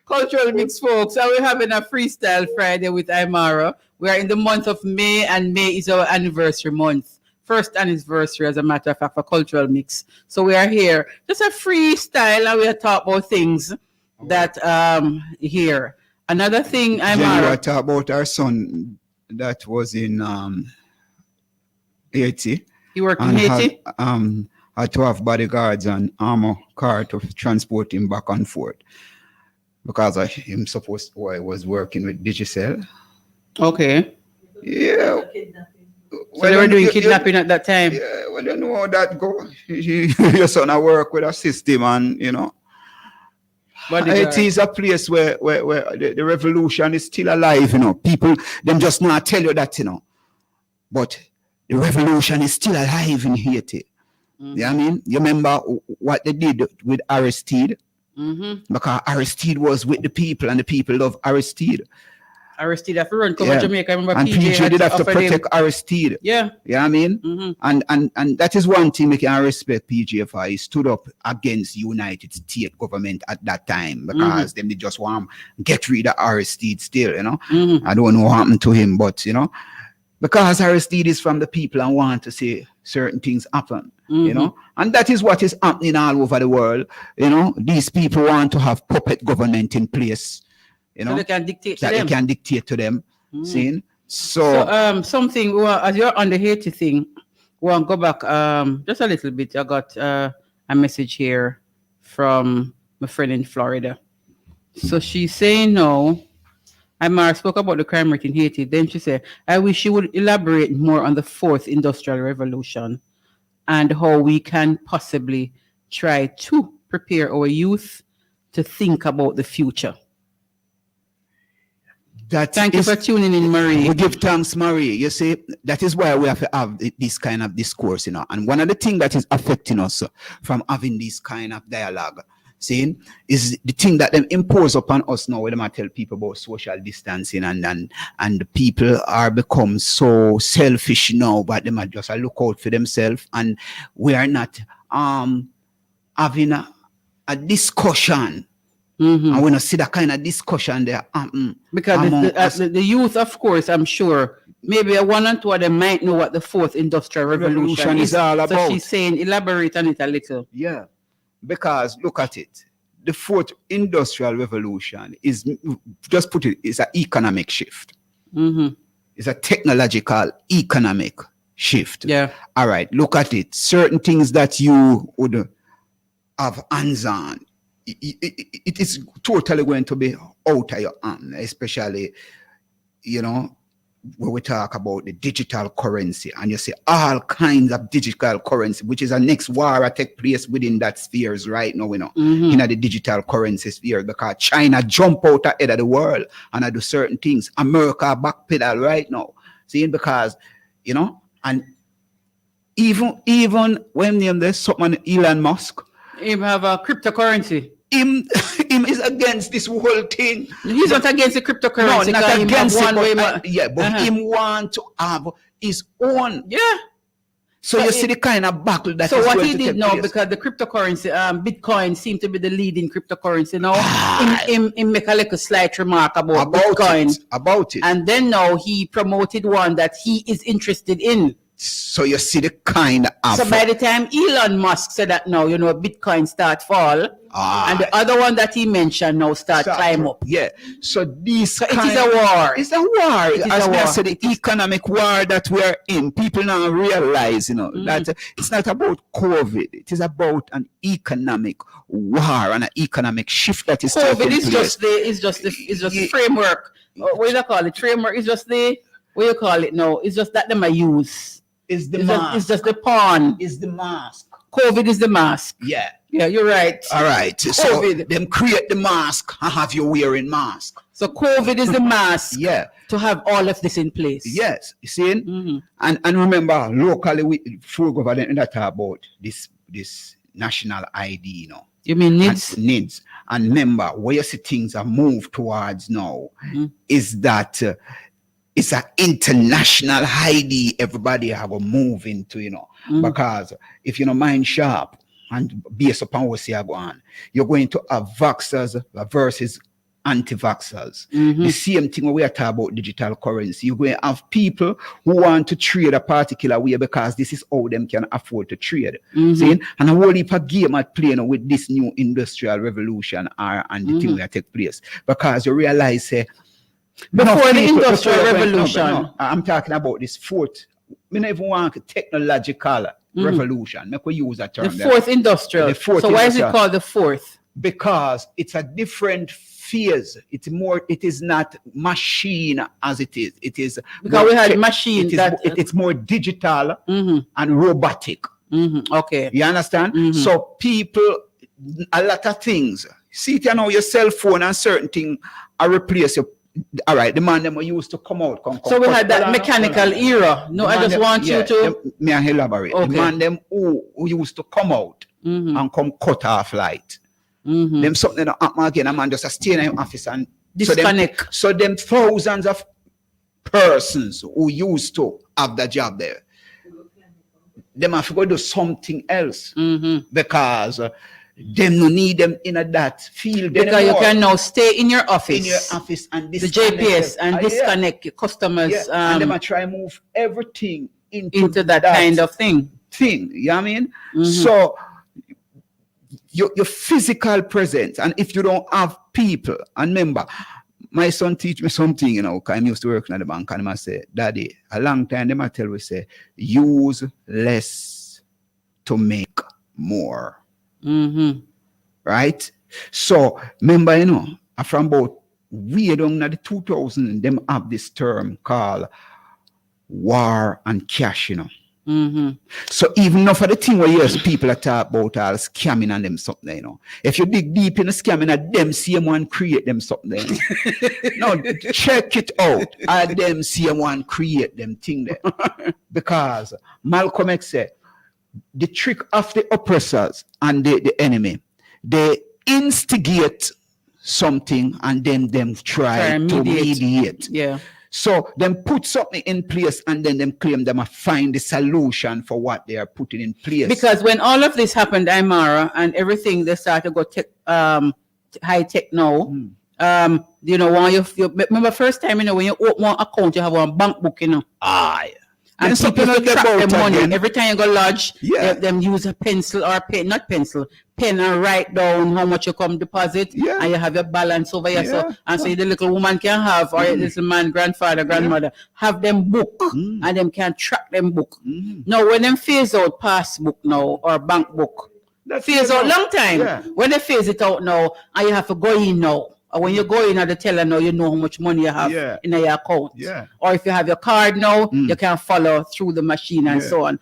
Cultural Mix, folks. So we're having a freestyle Friday with Imara. We are in the month of May, and May is our anniversary month. First anniversary, as a matter of fact, for Cultural Mix. So we are here, just a freestyle, and we are talking about things that here. Another thing, Imara talk about our son that was in Haiti. He worked in Haiti? Had to have bodyguards and armor car to transport him back and forth. Because him was working with Digicel. Okay. Yeah. So they were doing kidnapping at that time? Yeah, well, you know how that go. Your son I work with a system and, you know. It is a place where the revolution is still alive, you know. People, them just not tell you that, you know. But the revolution is still alive in Haiti. Mm-hmm. You know what I mean? You remember what they did with Aristide? Mm-hmm. Because Aristide was with the people and the people love Aristide. Aristide have to run cover Jamaica. I remember and PJ did have to protect Aristide. Yeah. You know what I mean? Mm-hmm. And that is one thing we can respect PJ for. He stood up against United States government at that time because them they just want to get rid of Aristide still, you know. Mm-hmm. I don't know what happened to him, but you know, because Aristide is from the people and want to see certain things happen, you know, and that is what is happening all over the world. You know, these people want to have puppet government in place, you know, so they can dictate to that them. They can dictate to them. See? So something as you're on the Haiti thing, we want to go back just a little bit. I got a message here from my friend in Florida. So she's saying no. Imara spoke about the crime rate in Haiti. Then she said, I wish she would elaborate more on the fourth industrial revolution and how we can possibly try to prepare our youth to think about the future. Thank you for tuning in, Marie. We give thanks, Marie. You see, that is why we have to have this kind of discourse, you know. And one of the things that is affecting us from having this kind of dialogue, seeing, is the thing that them impose upon us now, when I tell people about social distancing and the people are become so selfish now, but they might just look out for themselves, and we are not having a discussion. And when I see that kind of discussion there, because the youth, of course, I'm sure, maybe one and two of them might know what the fourth industrial revolution is all about. So she's saying, elaborate on it a little. Yeah, because look at it. The fourth industrial revolution is, just put it, is an economic shift. It's a technological economic shift. Yeah. All right, look at it. Certain things that you would have hands on, it is totally going to be out of your hand, especially, when we talk about the digital currency, and you see all kinds of digital currency, which is a next war that take place within that spheres right now, in the digital currency sphere, because China jump out ahead of the world and I do certain things. America backpedal right now, seeing, because, and even when there's someone, Elon Musk, him have a cryptocurrency. Him is against this whole thing. He's not against the cryptocurrency. No, not against it, but him want to have his own. Yeah. So you see the kind of battle that. So what he did now, because the cryptocurrency, Bitcoin seemed to be the leading cryptocurrency now. He make a little slight remark about Bitcoin. About it. And then now he promoted one that he is interested in. So you see the kind of. So by the time Elon Musk said that now, Bitcoin start fall, and the other one that he mentioned now start climb up. Yeah. So this. So it is a war. It's a war. It is As a I war. said, the economic war that we're in. People now realize, that it's not about COVID. It is about an economic war and an economic shift that is taking COVID place. is just the framework. What do you call it? Framework is just the, what you call it now? It's just that them I use. It's the mask. It's just the pawn. It's the mask. COVID is the mask. Yeah. Yeah, you're right. All right. So them create the mask and have you wearing mask. So COVID is the mask. Yeah. To have all of this in place. Yes. You see? And remember, locally, full government that talk about this national ID, You mean NIDS? And NIDS. And remember, where you see things are moved towards now is that it's an international ID everybody have a move into, because if you mind sharp and based upon what you go on, you're going to have vaxxers versus anti-vaxxers. The same thing when we are talking about digital currency. You're going to have people who want to trade a particular way because this is how them can afford to trade. See? And a whole heap of game at play now with this new industrial revolution and the thing that take place. Because you realize, before the industrial revolution. I'm talking about this fourth. I don't even want a technological revolution. Make we use that term. The fourth industrial. The fourth so why is it called the fourth? Because it's a different phase. It is not machine as it is. It is because we had machine it's more digital and robotic. Okay. You understand? So people, a lot of things. See it now, your cell phone and certain things are replaced. All right, the man them used to come out. So we had that mechanical era. No, I just want you to. May I elaborate? Okay. The man them who used to come out and come cut off light. Them something that happen again. A man just stay in your office and disconnect. So them thousands of persons who used to have the job there, them have to go do something else because. Them no need them in that field because anymore. You can now stay in your office. In your office and the GPS and disconnect your customers. Yeah. And them try move everything into that kind of thing. You know what I mean? So your physical presence, and if you don't have people, and remember, my son teach me something, because I used to work in the bank, and I say, Daddy, a long time they might tell me, say, use less to make more. Right? So remember, from about way down in the 2000, them have this term called war and cash, So even now for the thing where yes, people are talking about all scamming and them something, If you dig deep in the scamming, them same one create them something. No, check it out. Them same one create them thing there. Because Malcolm X said, the trick of the oppressors and the enemy, they instigate something and then them try to mediate. Yeah. So them put something in place and then them claim them find the solution for what they are putting in place. Because when all of this happened, Imara, and everything, they started to go high tech now. You know, when you remember first time, you know, when you open one account, you have one bank book, you know. And people track their money. Again. Every time you go lodge, them use a pencil or pen, not pencil, pen and write down how much you come deposit, and you have your balance over here. So the little woman can have, or a little man, grandfather, grandmother, have them book, and them can track them book. Now, when them phase out passbook now or bank book, phase out long time. When they phase it out now, and you have to go in now. Or when you go in at the teller now, you know how much money you have in your account. Or if you have your card now, you can follow through the machine and so on.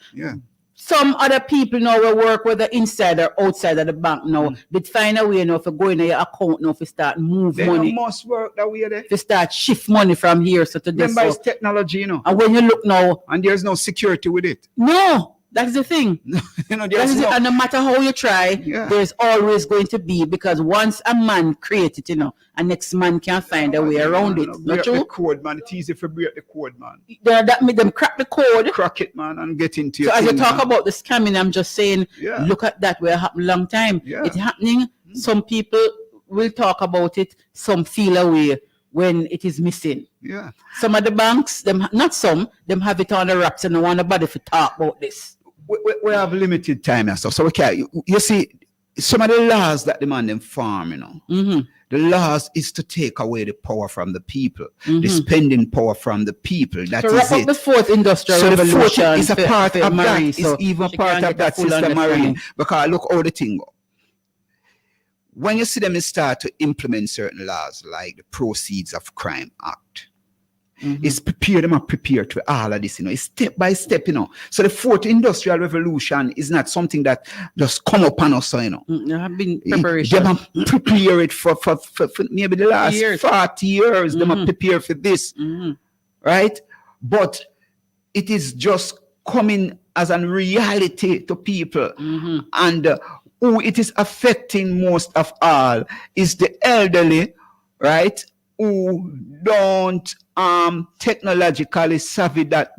Some other people now will work with the inside or outside of the bank now. They find a way now to go in your account now to start move money. They must work that way there. To start shift money from here to this. Remember, it's technology, you know. And when you look now. And there's no security with it. No. That's the thing. You know, and no matter how you try, there's always going to be, because once a man creates it, you know, a next man can find a way around it. Not true? The code, man. It's easy to break the code, man. That make them crack the code. Crack it, man, and get into it. So as you talk about the scamming, I'm just saying, look at that where it happened a long time. It's happening. Some people will talk about it. Some feel away when it is missing. Some of the banks, them not some, them have it on the wraps and don't want nobody to talk about this. We have limited time and stuff, so we can't. You see, some of the laws that demand them farm, you know, the laws is to take away the power from the people, the spending power from the people. That is wrap up it. The fourth industrial so revolution. The fourth is a part of Marie, that. It's even part of that, Sister Marie. Because look how the thing go. When you see them start to implement certain laws like the Proceeds of Crime Act, it's prepared, them are prepared to all of this, you know, it's step by step, you know. So the fourth industrial revolution is not something that just come upon us, you know. There have been preparation. They have prepared it for maybe the last 40 years. They have prepared for this, right? But it is just coming as a reality to people. And who it is affecting most of all is the elderly, right? Who don't technologically savvy that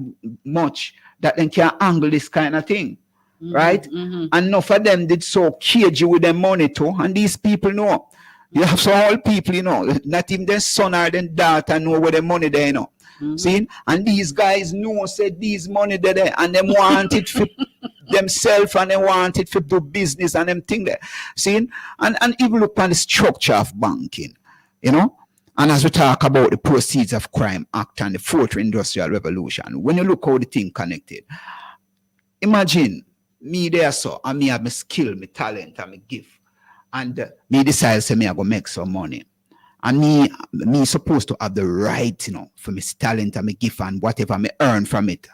much that they can handle this kind of thing, right? And enough of them did so cagey with their money too, and these people know. You have some old people, you know, not even their son or their daughter know where their money there, you know. See? And these guys know, said these money there, and they want it for themselves, and they want it for do business and them thing there. See? And even look on the structure of banking, you know. And as we talk about the Proceeds of Crime Act and the Fourth Industrial Revolution, when you look how the thing connected, imagine me there, so, and me have my skill, my talent, and my gift, and me decide to say me I go make some money. And me supposed to have the right, you know, for my talent and my gift and whatever me earn from it.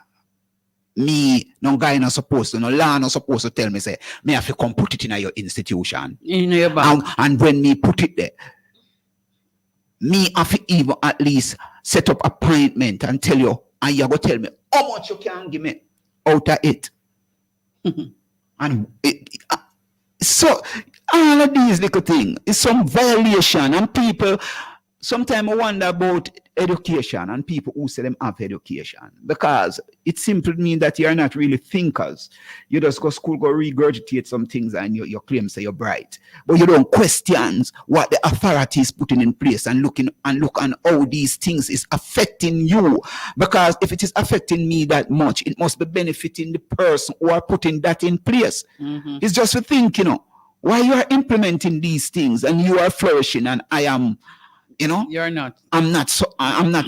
Me, no guy not supposed to, no law not supposed to tell me, say, me have to come put it in your institution. In your bank. And when me put it there, me have to even at least set up appointment and tell you, and you go tell me how much you can give me out of it. And so all of these little things is some violation, and people sometimes I wonder about education and people who say them have education, because it simply means that you're not really thinkers. You just go school, go regurgitate some things, and you claim say you're bright, but you don't question what the authorities putting in place and look on how these things is affecting you. Because if it is affecting me that much, it must be benefiting the person who are putting that in place. It's just to think, you know, why you are implementing these things and you are flourishing and I am, you know, you're not. I'm not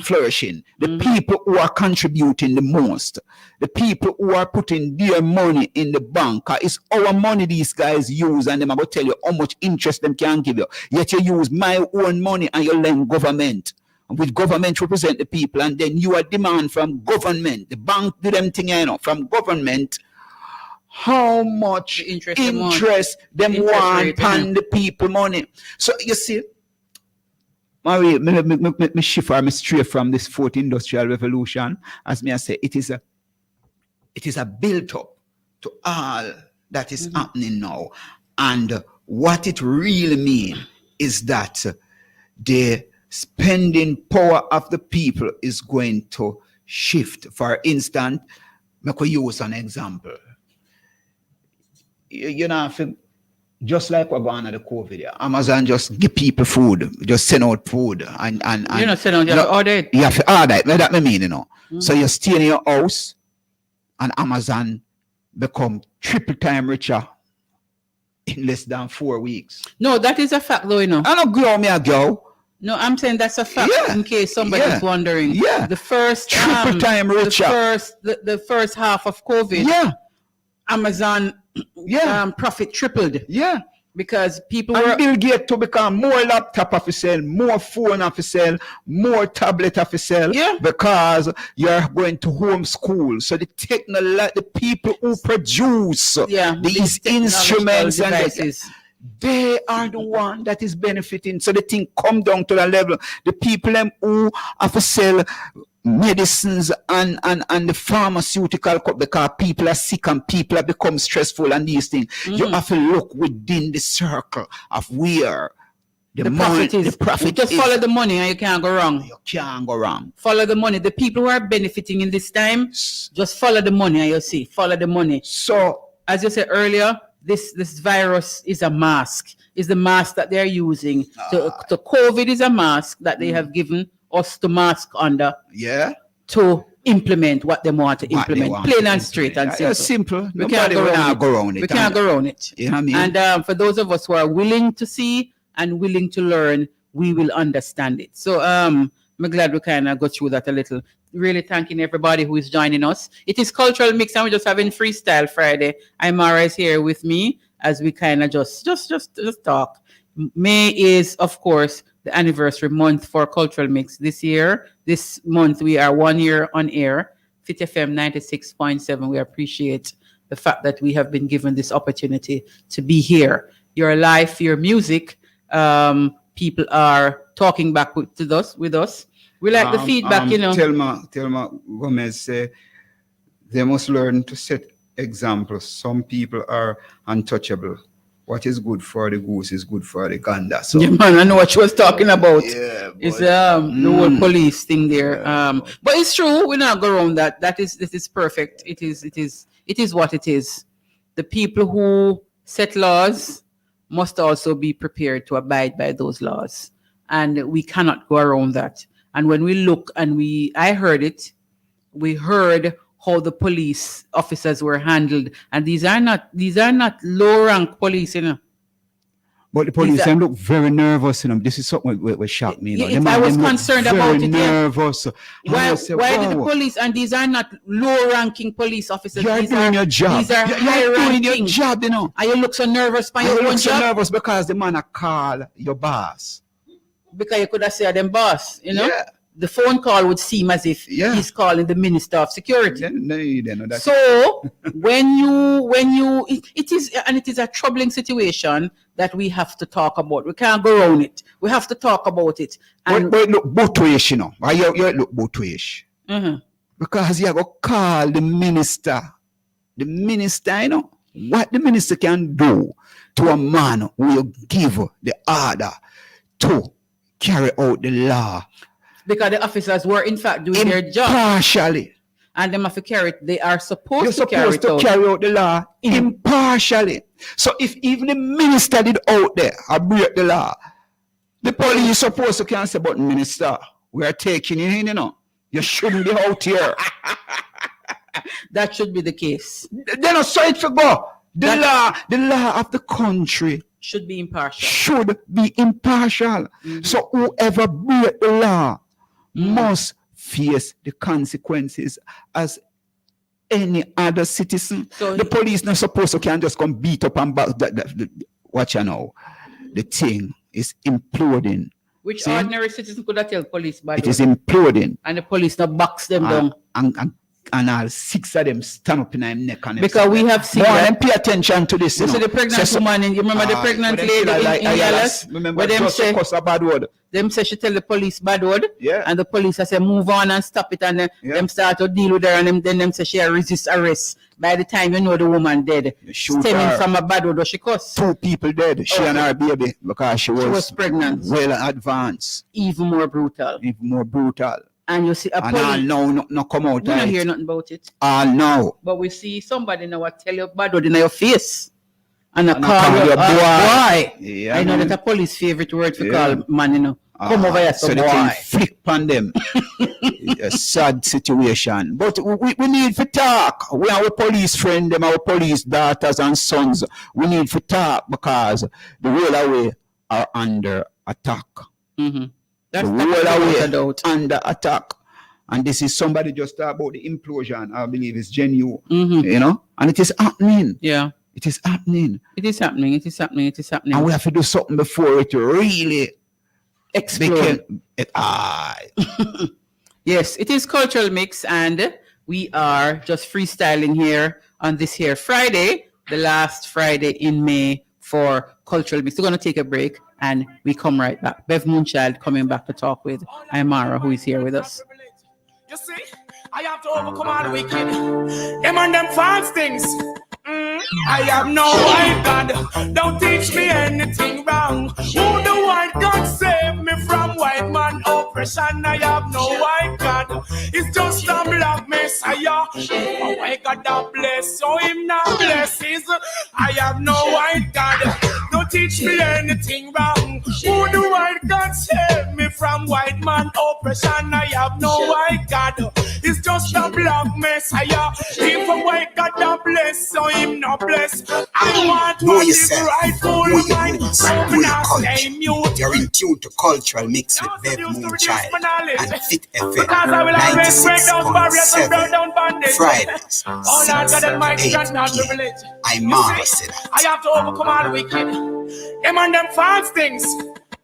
flourishing. The people who are contributing the most, the people who are putting their money in the bank, it's our money these guys use, and them about tell you how much interest them can give you. Yet you use my own money and you lend government. With government represent the people, and then you are demand from government. The bank do them thing, you know, from government. How much interest them want on the people money. So you see, Marie, me shift or me stray from this fourth industrial revolution. As me I say, it is a build up to all that is happening now. And what it really means is that the spending power of the people is going to shift. For instance, I could use an example. You know, just like we're going to the COVID, Amazon just give people food, just send out food, and you know, send out, you have to order it. You have to order it. That I mean, you know. So you stay in your house, and Amazon become triple time richer in less than 4 weeks. No, that is a fact, though, you know. I don't go me a go. No, I'm saying that's a fact in case somebody's wondering. Yeah. The first triple time richer. The first half of COVID. Yeah. Amazon profit tripled. Yeah. Because people and were Bill Gates to become more laptop of sell, more phone of sell, more tablet of sell. Yeah. Because you're going to homeschool. So the the people who produce these instruments and devices, they are the one that is benefiting. So the thing come down to the level. The people who have to sell medicines and the pharmaceutical, because people are sick and people have become stressful and these things. You have to look within the circle of where the profit is. The profit just follow the money and you can't go wrong. You can't go wrong. Follow the money. The people who are benefiting in this time, just follow the money and you'll see. Follow the money. So, as you said earlier, this virus is a mask. Is the mask that they're using. So COVID is a mask that they have given us to mask under. Yeah. To implement what they want to implement. Plain and straight and simple. Simple. We can't go around it. We can't go around it. You know what I mean? And for those of us who are willing to see and willing to learn, we will understand it. So I'm glad we kind of go through that a little. Really thanking everybody who is joining us. It is Cultural Mix and we're just having Freestyle Friday. Imara is here with me as we kind of just talk. May is, of course, the anniversary month for Cultural Mix. This month, we are 1 year on air, Fit FM 96.7. We appreciate the fact that we have been given this opportunity to be here. Your life, your music, people are talking back with us. We like the feedback, you know. Thelma Gomez say they must learn to set examples. Some people are untouchable. What is good for the goose is good for the gander. So yeah, man, I know what she was talking about. Yeah, it's the whole police thing there. But it's true. We're not going around that. This is perfect. It is what it is. The people who set laws must also be prepared to abide by those laws, and we cannot go around that. And when we look and I heard it, we heard how the police officers were handled, and these are not low rank police, you know. But the police them look very nervous, you know. This is something what shocked me. You know. I was concerned about it. Nervous. Why did the police, and these are not low ranking police officers? You're doing your job. These are you're doing your job, you know. And you look so nervous by your own job. So nervous because the man call your boss. Because you could have said them boss, you know. Yeah. The phone call would seem as if he's calling the Minister of Security. No, you don't know that. So when you it is a troubling situation that we have to talk about. We can't go around it. We have to talk about it. And but look both ways, you know. Why you look both ways? Because you have to call the minister. The minister, you know, what the minister can do to a man who will give the order to carry out the law. Because the officers were in fact doing their job impartially, and them have to carry it. They are supposed to carry out the law impartially. So if even the minister did out there break the law, the police supposed to can say, "But minister, we are taking you in. You know, you shouldn't be out here." That should be the case. Then I saw it for go. The law of the country should be impartial. So whoever break the law must face the consequences as any other citizen. So the police not supposed to can just come beat up and back. Watch you now. The thing is imploding. Which ordinary citizen could have tell police by it is imploding. And the police not box them down. And and all 6 of them stand up in him neck and Because we have seen more that. and pay attention to this. You see the pregnant woman, you remember the pregnant lady in Dallas? Remember Where them just say, cuss a bad word. them say she tell the police bad word, Yeah. and the police say move on and stop it, and them start to deal with her, and then them say she resist arrest. By the time you know the woman dead, shoot stemming her. from a bad word, she cuss. 2 people dead. She and her baby because she was pregnant. Well advanced. Even more brutal. And you see a And all now no come out. We don't right. hear nothing about it. All now. But we see somebody now tell you bad word in your face. And I And call call you you a boy. boy. Yeah, I know man. that a police favorite word to Yeah. call man, you know. Come over here, so so they boy. can flick on them. A sad situation. But we need to talk. We are our police friend, them our police daughters and sons. We need to talk because the whole away are under attack. Mm-hmm. The whole away under attack. And this is somebody just talked about the implosion, I believe it's Genu, you know, and it is happening. Yeah. It is happening. It is happening. It is happening. It is happening. And we have to do something before it really explode. Became, Yes, it is Cultural Mix, and we are just freestyling here on this here Friday, the last Friday in May for Cultural Mix. We're going to take a break, and we come right back. Bev Moonchild coming back to talk with Imara, who is here with us. You see, I have to overcome all the wicked. Them and them false things. I have no white God. Don't teach me anything wrong. Who the white God save me from white man oppression? I have no white God. It's just a black messiah. A white God that bless, so him not blesses. I have no white God. Don't teach me anything wrong. Who the white God save me from white man oppression? I have no white God. It's just a black messiah. If a white God that bless, so him not bless. I want Know what is yourself. rightful Know your mine. roots. So Know me your not stay culture. mute. You're in tune to Cultural Mix with Bev Moonchild and Fit FM Because I will always break down barriers and break down bondage. Fridays, Oh Lord God Almighty, God not privilege. Imara said that. I have to overcome all the wicked. Them and them false things.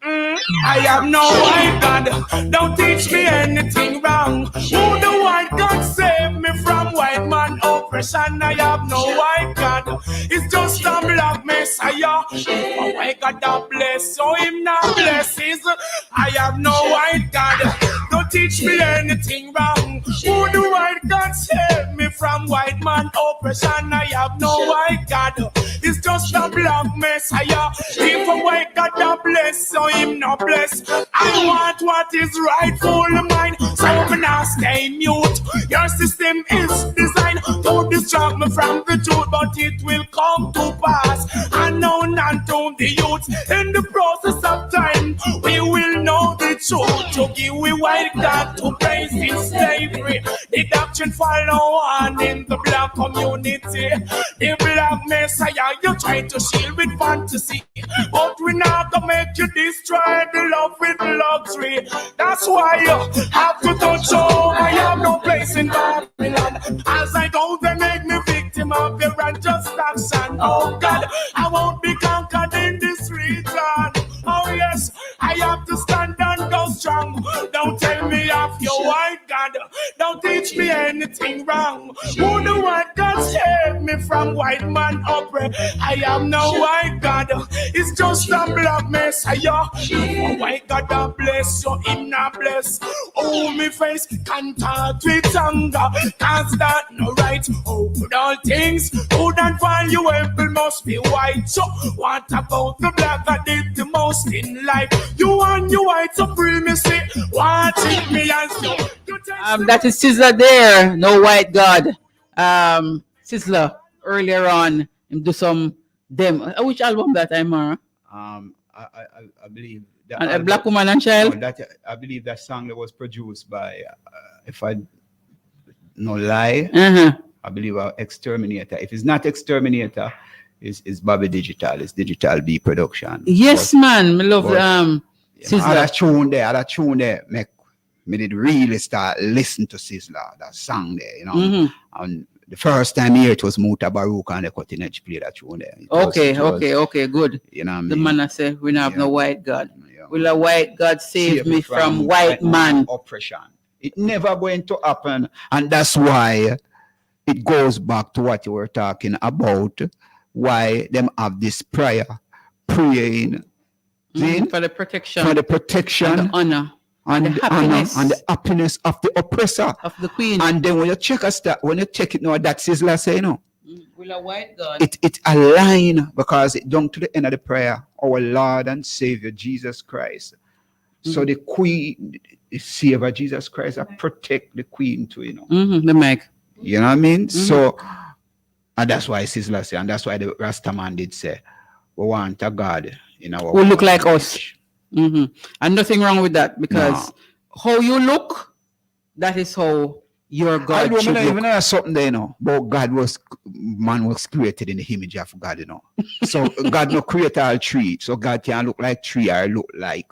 I have no white God. Don't teach me anything wrong. Who the white God save me from white man oppression? I have no white God. It's just a black messiah. A white God that bless, so him not blesses. I have no white God. Don't teach me anything wrong. Who the white God save me from white man oppression? I have no white God. It's just a black messiah. If a white God that bless, so him not bless. I want what is rightful mine, so me not stay mute. Your system is designed to distract me from the truth, but it will come to pass. Unknown unto the youth. In the process of time, we will know the truth. To give we white God to praise his slavery. The doctrine follow on in the black community. The black messiah you try to shield with fantasy, but we not gonna make you destroy the love with luxury. That's why you have to touch home. I have no place in Babylon. As I go, they make me victim of their unjust action. Oh God, I won't be conquered in this region. Oh yes, I have to stand and go strong. Don't tell me of your white God. Don't teach me anything wrong. Who the white God save me from white man oppress? I am no white God. It's just a black messiah. A white God that bless, so him not bless. Oh, me face contact with anger, cause that no right. Oh, good all things good and valuable must be white. So what about the black that did the most in life? You and your white supremacy watching me as you That is Sizzler there, no white God. Sizzler, earlier on, him do some demo. Which album that Imara? I believe that And a Black Woman and Child? No, that I believe that song that was produced by if I no lie, I believe Exterminator. If it's not Exterminator, it's Bobby Digital. It's Digital B Production. Yes, man. Me love Sizzler. That tune there make me did really start listen to Sizzler, that song there, you know. And the first time here it was Muta Baruch and the Cutting Edge play that tune there. Okay, good. You know what I mean? The man I say, we don't have no white God. Will a white God save me from white man? Oppression. It never going to happen. And that's why it goes back to what you were talking about, why them have this prayer, praying for the protection, and the honor, and the happiness. honor and the happiness of the oppressor, of the queen. And then when you check when you check it now, that's his last say, Will a white God. It align because it down to the end of the prayer, our Lord and Savior Jesus Christ. So the queen, the Savior Jesus Christ, I protect the queen too, The mic. You know what I mean? So, and that's why it's his last say, and that's why the Rastaman did say, we want a God in our who look like us. And nothing wrong with that, because how you look, that is how your God should look. Even know something there, but man was created in the image of God, So God no create all tree, so God can look like tree or look like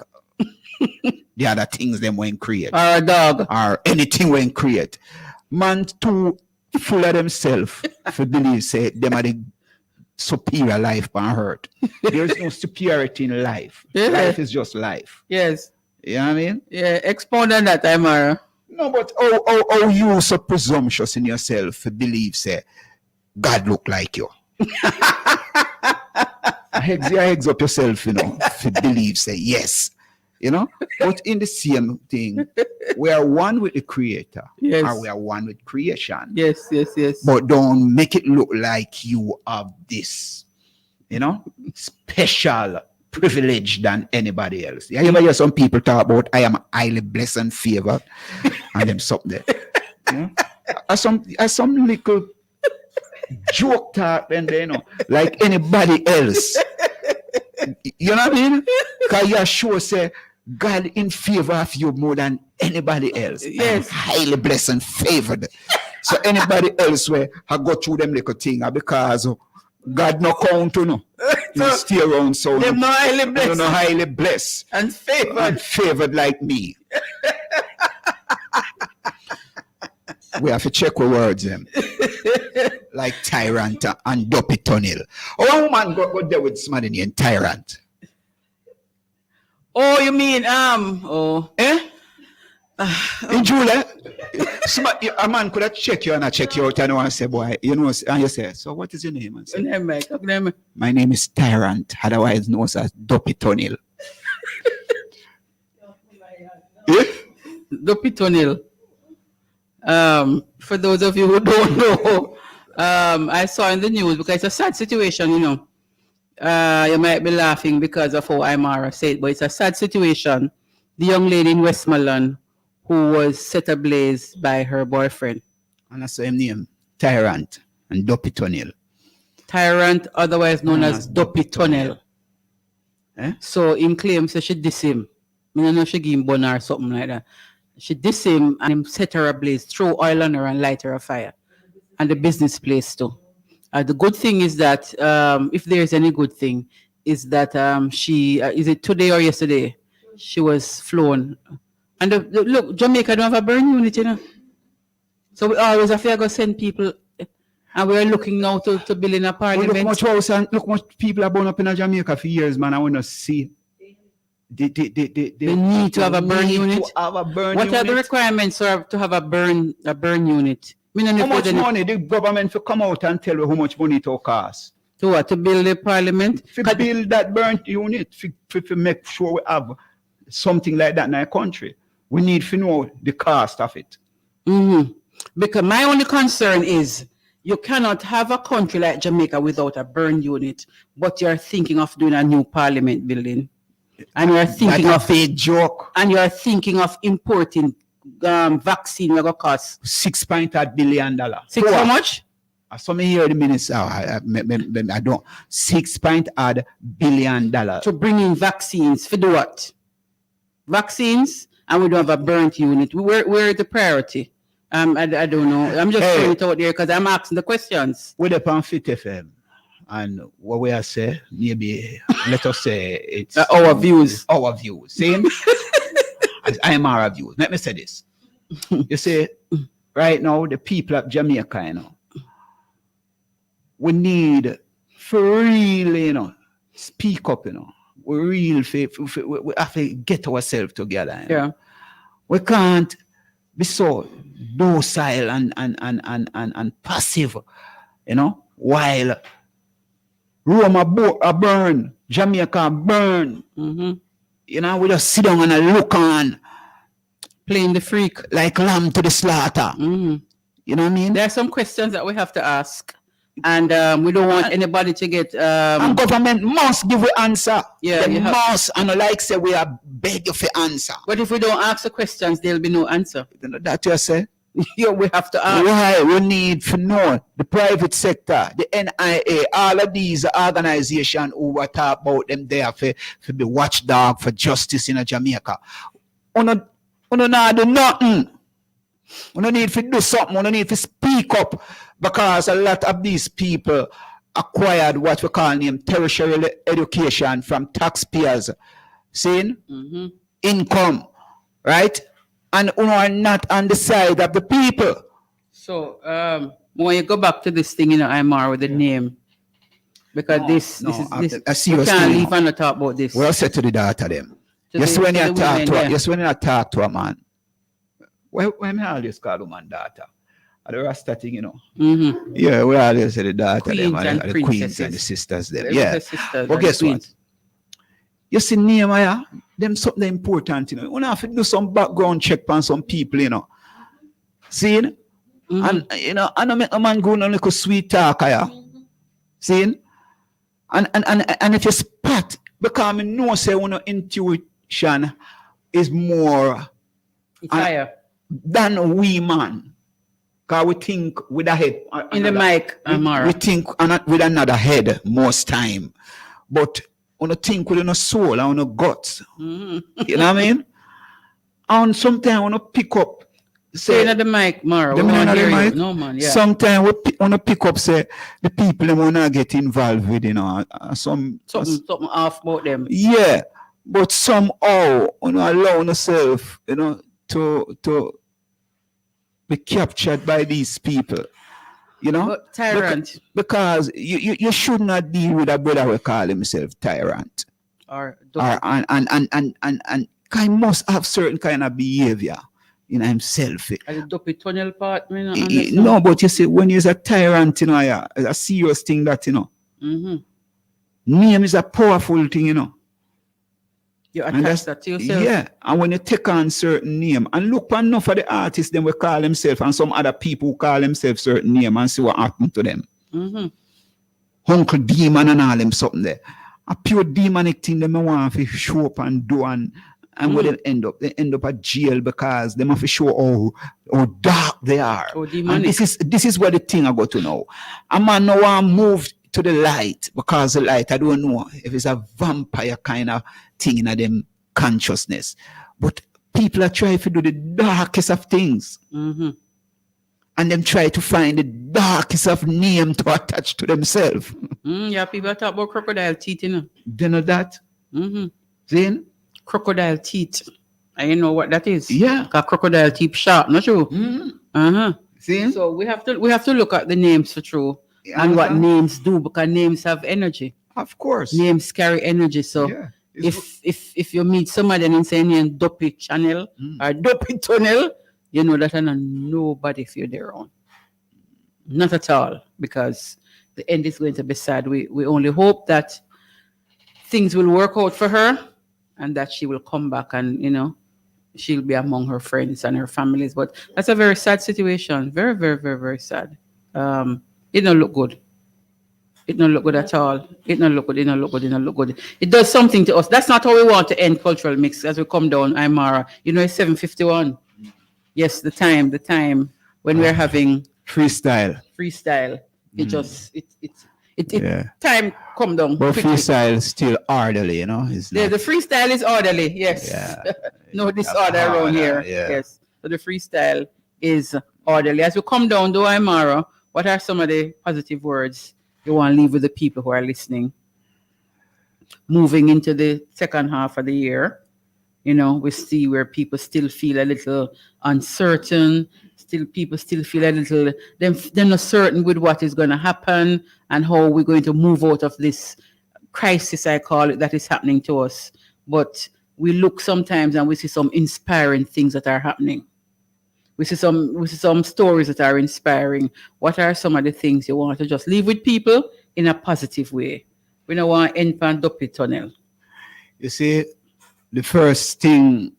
the other things them when create. Or a dog. Or anything when create. Man too full of themselves for believe say them are the superior life on earth. There's no superiority in life. Yeah. Life is just life. Yes. You know what I mean? Yeah, expound on that, Amara. No, but how you so presumptuous in yourself to believe say God look like you. Heads up yourself, to believe say yes. But in the same thing, we are one with the creator. Yes. Or we are one with creation. Yes. But don't make it look like you have this, special privilege than anybody else. You ever hear some people talk about I am highly blessed and favored and them something there. As some little joke talk then like anybody else. You know what I mean? Because you are sure say God in favor of you more than anybody else. Yes. Highly blessed and favored. So anybody else where I go through them little thing because God no count you stay around so they're not highly blessed. You're not highly blessed and favored like me. We have to check our words them. Like tyrant and dopey tunnel. Oh, woman go there with somebody named tyrant. Oh, you mean In July, a man could have checked you and I check you out and I want to say, boy, and you say, so what is your name? And say, my name is Tyrant, otherwise known as Dopey Tunnel. Dopey Tunnel. For those of you who don't know, I saw in the news because it's a sad situation, you might be laughing because of how Imara said, but it's a sad situation. The young lady in Westmoreland who was set ablaze by her boyfriend. And I saw him name Tyrant and Dopey Tunnel. Tyrant, otherwise known as Dopey Tunnel. So in claims that she diss him. I don't know if she give him bun or something like that. She diss him and him set her ablaze, throw oil on her and light her afire. And the business place too. The good thing is that if there's any good thing, is that she is it today or yesterday? She was flown. And look, Jamaica don't have a burn unit, So we always have to go send people, and we're looking now to build in a parliament. Well, look much people have been up in Jamaica for years, man. I want to see. They need to have a burn unit. What are the requirements to have a burn unit? How much money the government to come out and tell you how much money it will cost? To what? To build the parliament? To build that burn unit, to make sure we have something like that in our country. We need to know the cost of it. Because my only concern is you cannot have a country like Jamaica without a burn unit, but you're thinking of doing a new parliament building. And you're thinking of a joke. And you're thinking of importing vaccine that will cost $6.8 billion. How much? I saw me here the minister. I don't. $6.8 billion. To bring in vaccines for do what? Vaccines, and we don't have a burnt unit. Where is the priority? I don't know. I'm just throwing it out there because I'm asking the questions. We're up on Fit FM. And what we are saying, maybe let us say it's our views. Our views. Same as our views. Let me say this. You see, right now, the people of Jamaica, we need for real, speak up, we have to get ourselves together. Yeah. We can't be so docile and passive, while Rome a burn, Jamaica burn. We just sit down and look on, playing the freak like lamb to the slaughter. You know what I mean? There are some questions that we have to ask, and we don't want anybody to get. And government must give an answer. Yeah, they must, and like say we are beg you for answer. But if we don't ask the questions, there'll be no answer. That you say? Yeah, we have to ask. Why we need to know the private sector, the NIA, all of these organizations who were talk about them there for be watchdog for justice in Jamaica. We don't do nothing. We don't need to do something. We don't need to speak up, because a lot of these people acquired what we call tertiary education from taxpayers, seeing income, right? And we are not on the side of the people. So when you go back to this thing, IMR with the name, because this we can't leave and not talk about this. Well said to the daughter them. Yes, when you talk to a man. When I always call woman daughter, the Rasta thing, Yeah, we always say the daughter them, and the queens and the sisters them. Yeah. But guess what? You see, Nehemiah, them something important, We have to do some background check on some people, Seeing? And, I don't make a man go on like a sweet talk, Seeing? And if you spot, because I know say one intuition is more higher than we man. Because we think with a head. In the mic, Amara. We think with another head most time. But we don't think with a soul and a guts. You know what I mean? And sometimes we want to pick up. Say at the mic, Mara. No, man. Yeah. Sometimes we want to pick up, say, the people they want to get involved with, something off about them. Yeah. But somehow, allow yourself, to be captured by these people. But tyrant. Because you should not deal with a brother who call himself tyrant. And he must have certain kind of behavior in himself. And the dopey tunnel part, no, but you see, when he's a tyrant, it's a serious thing that, name is a powerful thing, You attach that to yourself. Yeah, and when you take on certain name, and look for enough of the artists, them will call themselves, and some other people who call themselves certain name, and see what happened to them. Uncle Demon and all them something there. A pure demonic thing them want to show up and do, and where they end up? They end up at jail because they have to show how dark they are. And this is where the thing I got to know. A man now want moved to the light, because the light, I don't know if it's a vampire kind of thing in them consciousness. But people are trying to do the darkest of things. And them try to find the darkest of name to attach to themselves. Yeah, people talk about crocodile teeth, Do you know that? Then? Crocodile teeth. I know what that is. Yeah. Because crocodile teeth sharp, not true? See? So we have to look at the names for true. And what names do, because names have energy. Of course. Names carry energy. So if you meet somebody and say name Dopey Channel or Dopey Tunnel, you know that nobody for their own. Not at all, because the end is going to be sad. We only hope that things will work out for her and that she will come back and, she'll be among her friends and her families. But that's a very sad situation. Very, very, very, very sad. It don't look good. It don't look good at all. It don't look good. It don't look good. It don't look good. It does something to us. That's not how we want to end Cultural Mix as we come down. I'm Mara. It's 7:51. Yes, the time when we're having freestyle. Time come down. But quickly. Freestyle is still orderly, The freestyle is orderly. Yes. Yeah. No disorder around here. Yeah. Yes. So the freestyle is orderly. As we come down, though, I'm Mara. What are some of the positive words you want to leave with the people who are listening? Moving into the second half of the year, we see where people still feel a little uncertain. People still feel a little, they're not certain with what is going to happen and how we're going to move out of this crisis, I call it, that is happening to us. But we look sometimes and we see some inspiring things that are happening. We see some stories that are inspiring. What are some of the things you want to just leave with people in a positive way? We don't want to end on Duppy Tunnel. You see, the first thing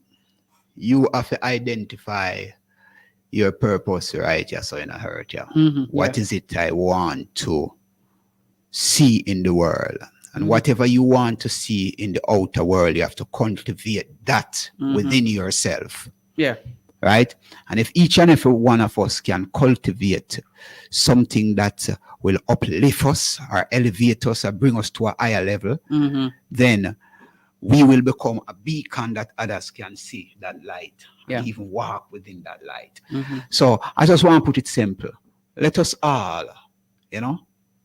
you have to identify your purpose, right? Yeah, so in a hurt, yeah. What is it I want to see in the world? And whatever you want to see in the outer world, you have to cultivate that within yourself. Yeah. Right? And if each and every one of us can cultivate something that will uplift us or elevate us or bring us to a higher level, then we will become a beacon that others can see that light and even walk within that light. So I just want to put it simple. Let us all,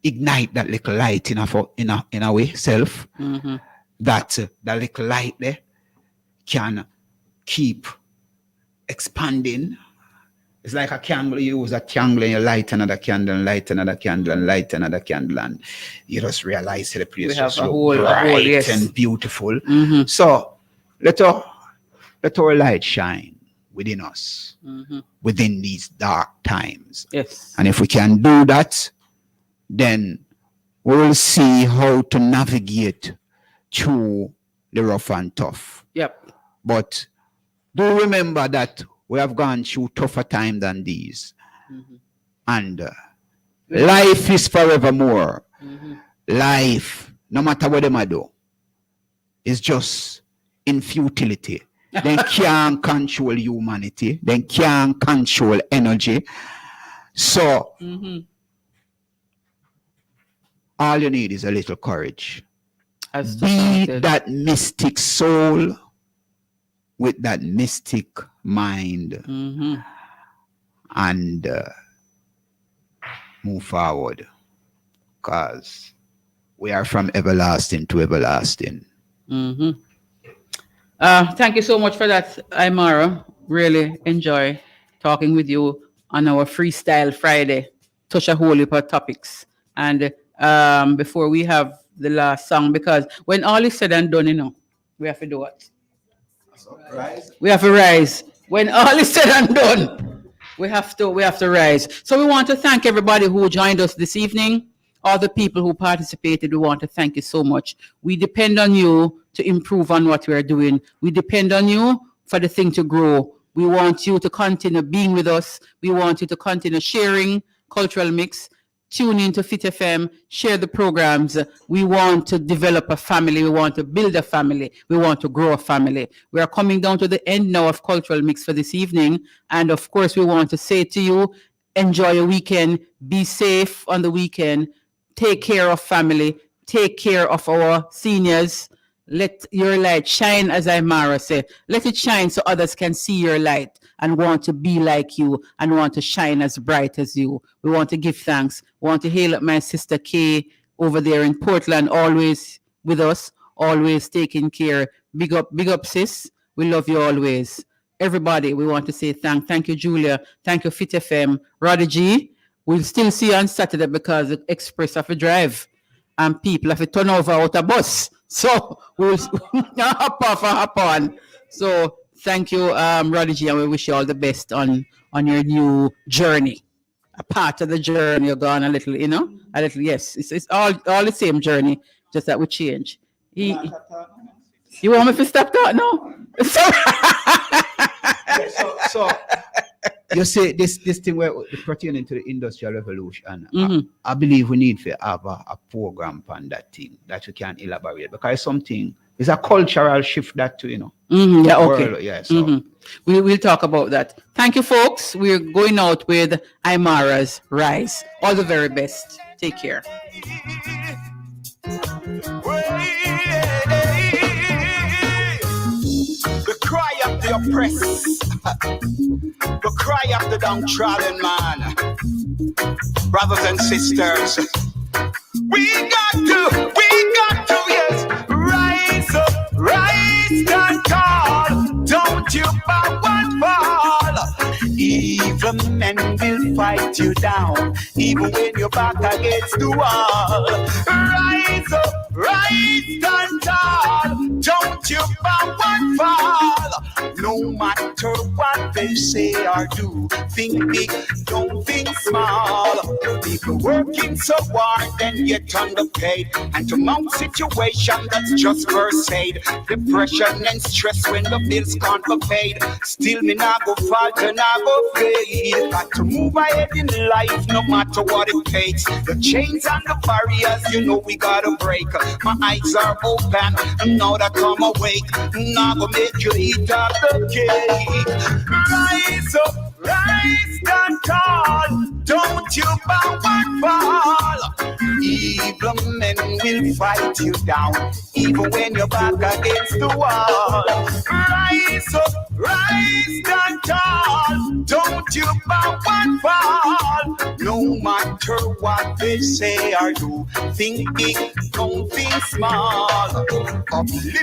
ignite that little light in our way self. That little light there can keep expanding. It's like a candle. You use a candle and you light another candle and light another candle and light another candle, and you just realize the place is so bright and beautiful. So let our light shine within us, within these dark times. Yes. And if we can do that, then we will see how to navigate through the rough and tough. Yep. But do remember that we have gone through tougher times than these. And life is forevermore. Life, no matter what they might do, is just in futility. They can't control humanity. They can't control energy. So, all you need is a little courage. Be that mystic soul with that mystic mind and move forward, because we are from everlasting to everlasting. Thank you so much for that, Imara. Really enjoy talking with you on our Freestyle Friday. Touch a whole heap of topics. And before we have the last song, because when all is said and done, we have to do what? We have to rise. When all is said and done, we have to rise. So we want to thank everybody who joined us this evening. All the people who participated, we want to thank you so much. We depend on you to improve on what we are doing. We depend on you for the thing to grow. We want you to continue being with us. We want you to continue sharing Cultural Mix. Tune into Fit FM, share the programs. We want to develop a family. We want to build a family. We want to grow a family. We are coming down to the end now of Cultural Mix for this evening. And of course, we want to say to you, enjoy your weekend. Be safe on the weekend. Take care of family. Take care of our seniors. Let your light shine, as Imara said. Let it shine so others can see your light and want to be like you and want to shine as bright as you. We want to give thanks. We want to hail up my sister Kay over there in Portland, always with us, always taking care. Big up, sis. We love you always. Everybody, we want to say thank you, Julia. Thank you, Fit FM. Roddy G, we'll still see you on Saturday because the Express have to drive and people have to turn over out a bus. So we'll hop off and hop on. So thank you, Roddy G, and we wish you all the best on your new journey. A part of the journey, you're gone a little, yes. It's all the same journey, just that we change. You want me to stop that? No? So you say this thing where pertaining to the Industrial Revolution, I believe we need to have a program on that thing that we can elaborate, because it's a cultural shift that too, Yeah, okay. World, yeah, so. We'll talk about that. Thank you, folks. We're going out with Imara's Rise. All the very best. Take care. The cry of the oppressed, the cry of the downtrodden man. Brothers and sisters, we got to, yes, rise up, rise and tall. Don't you bow and fall. Evil men will fight you down, even when you're back against the wall. Rise up, rise and tall. Don't you bow and fall. No matter what what they say or do. Think big, don't think small. People working so hard, then yet underpaid. And to mount situation that's just first aid. Depression and stress when the bills can't be paid. Still me not go falter, not go fade. Got to move ahead in life no matter what it takes. The chains and the barriers, you know we gotta break. My eyes are open, and now that I'm awake. Now go make you eat up the cake. Rise up, rise and tall. Don't you bow and fall. Evil men will fight you down, even when you're back against the wall. Rise up, rise and tall. Don't you bow and fall. No matter what they say or do, think big, don't think small. Uplift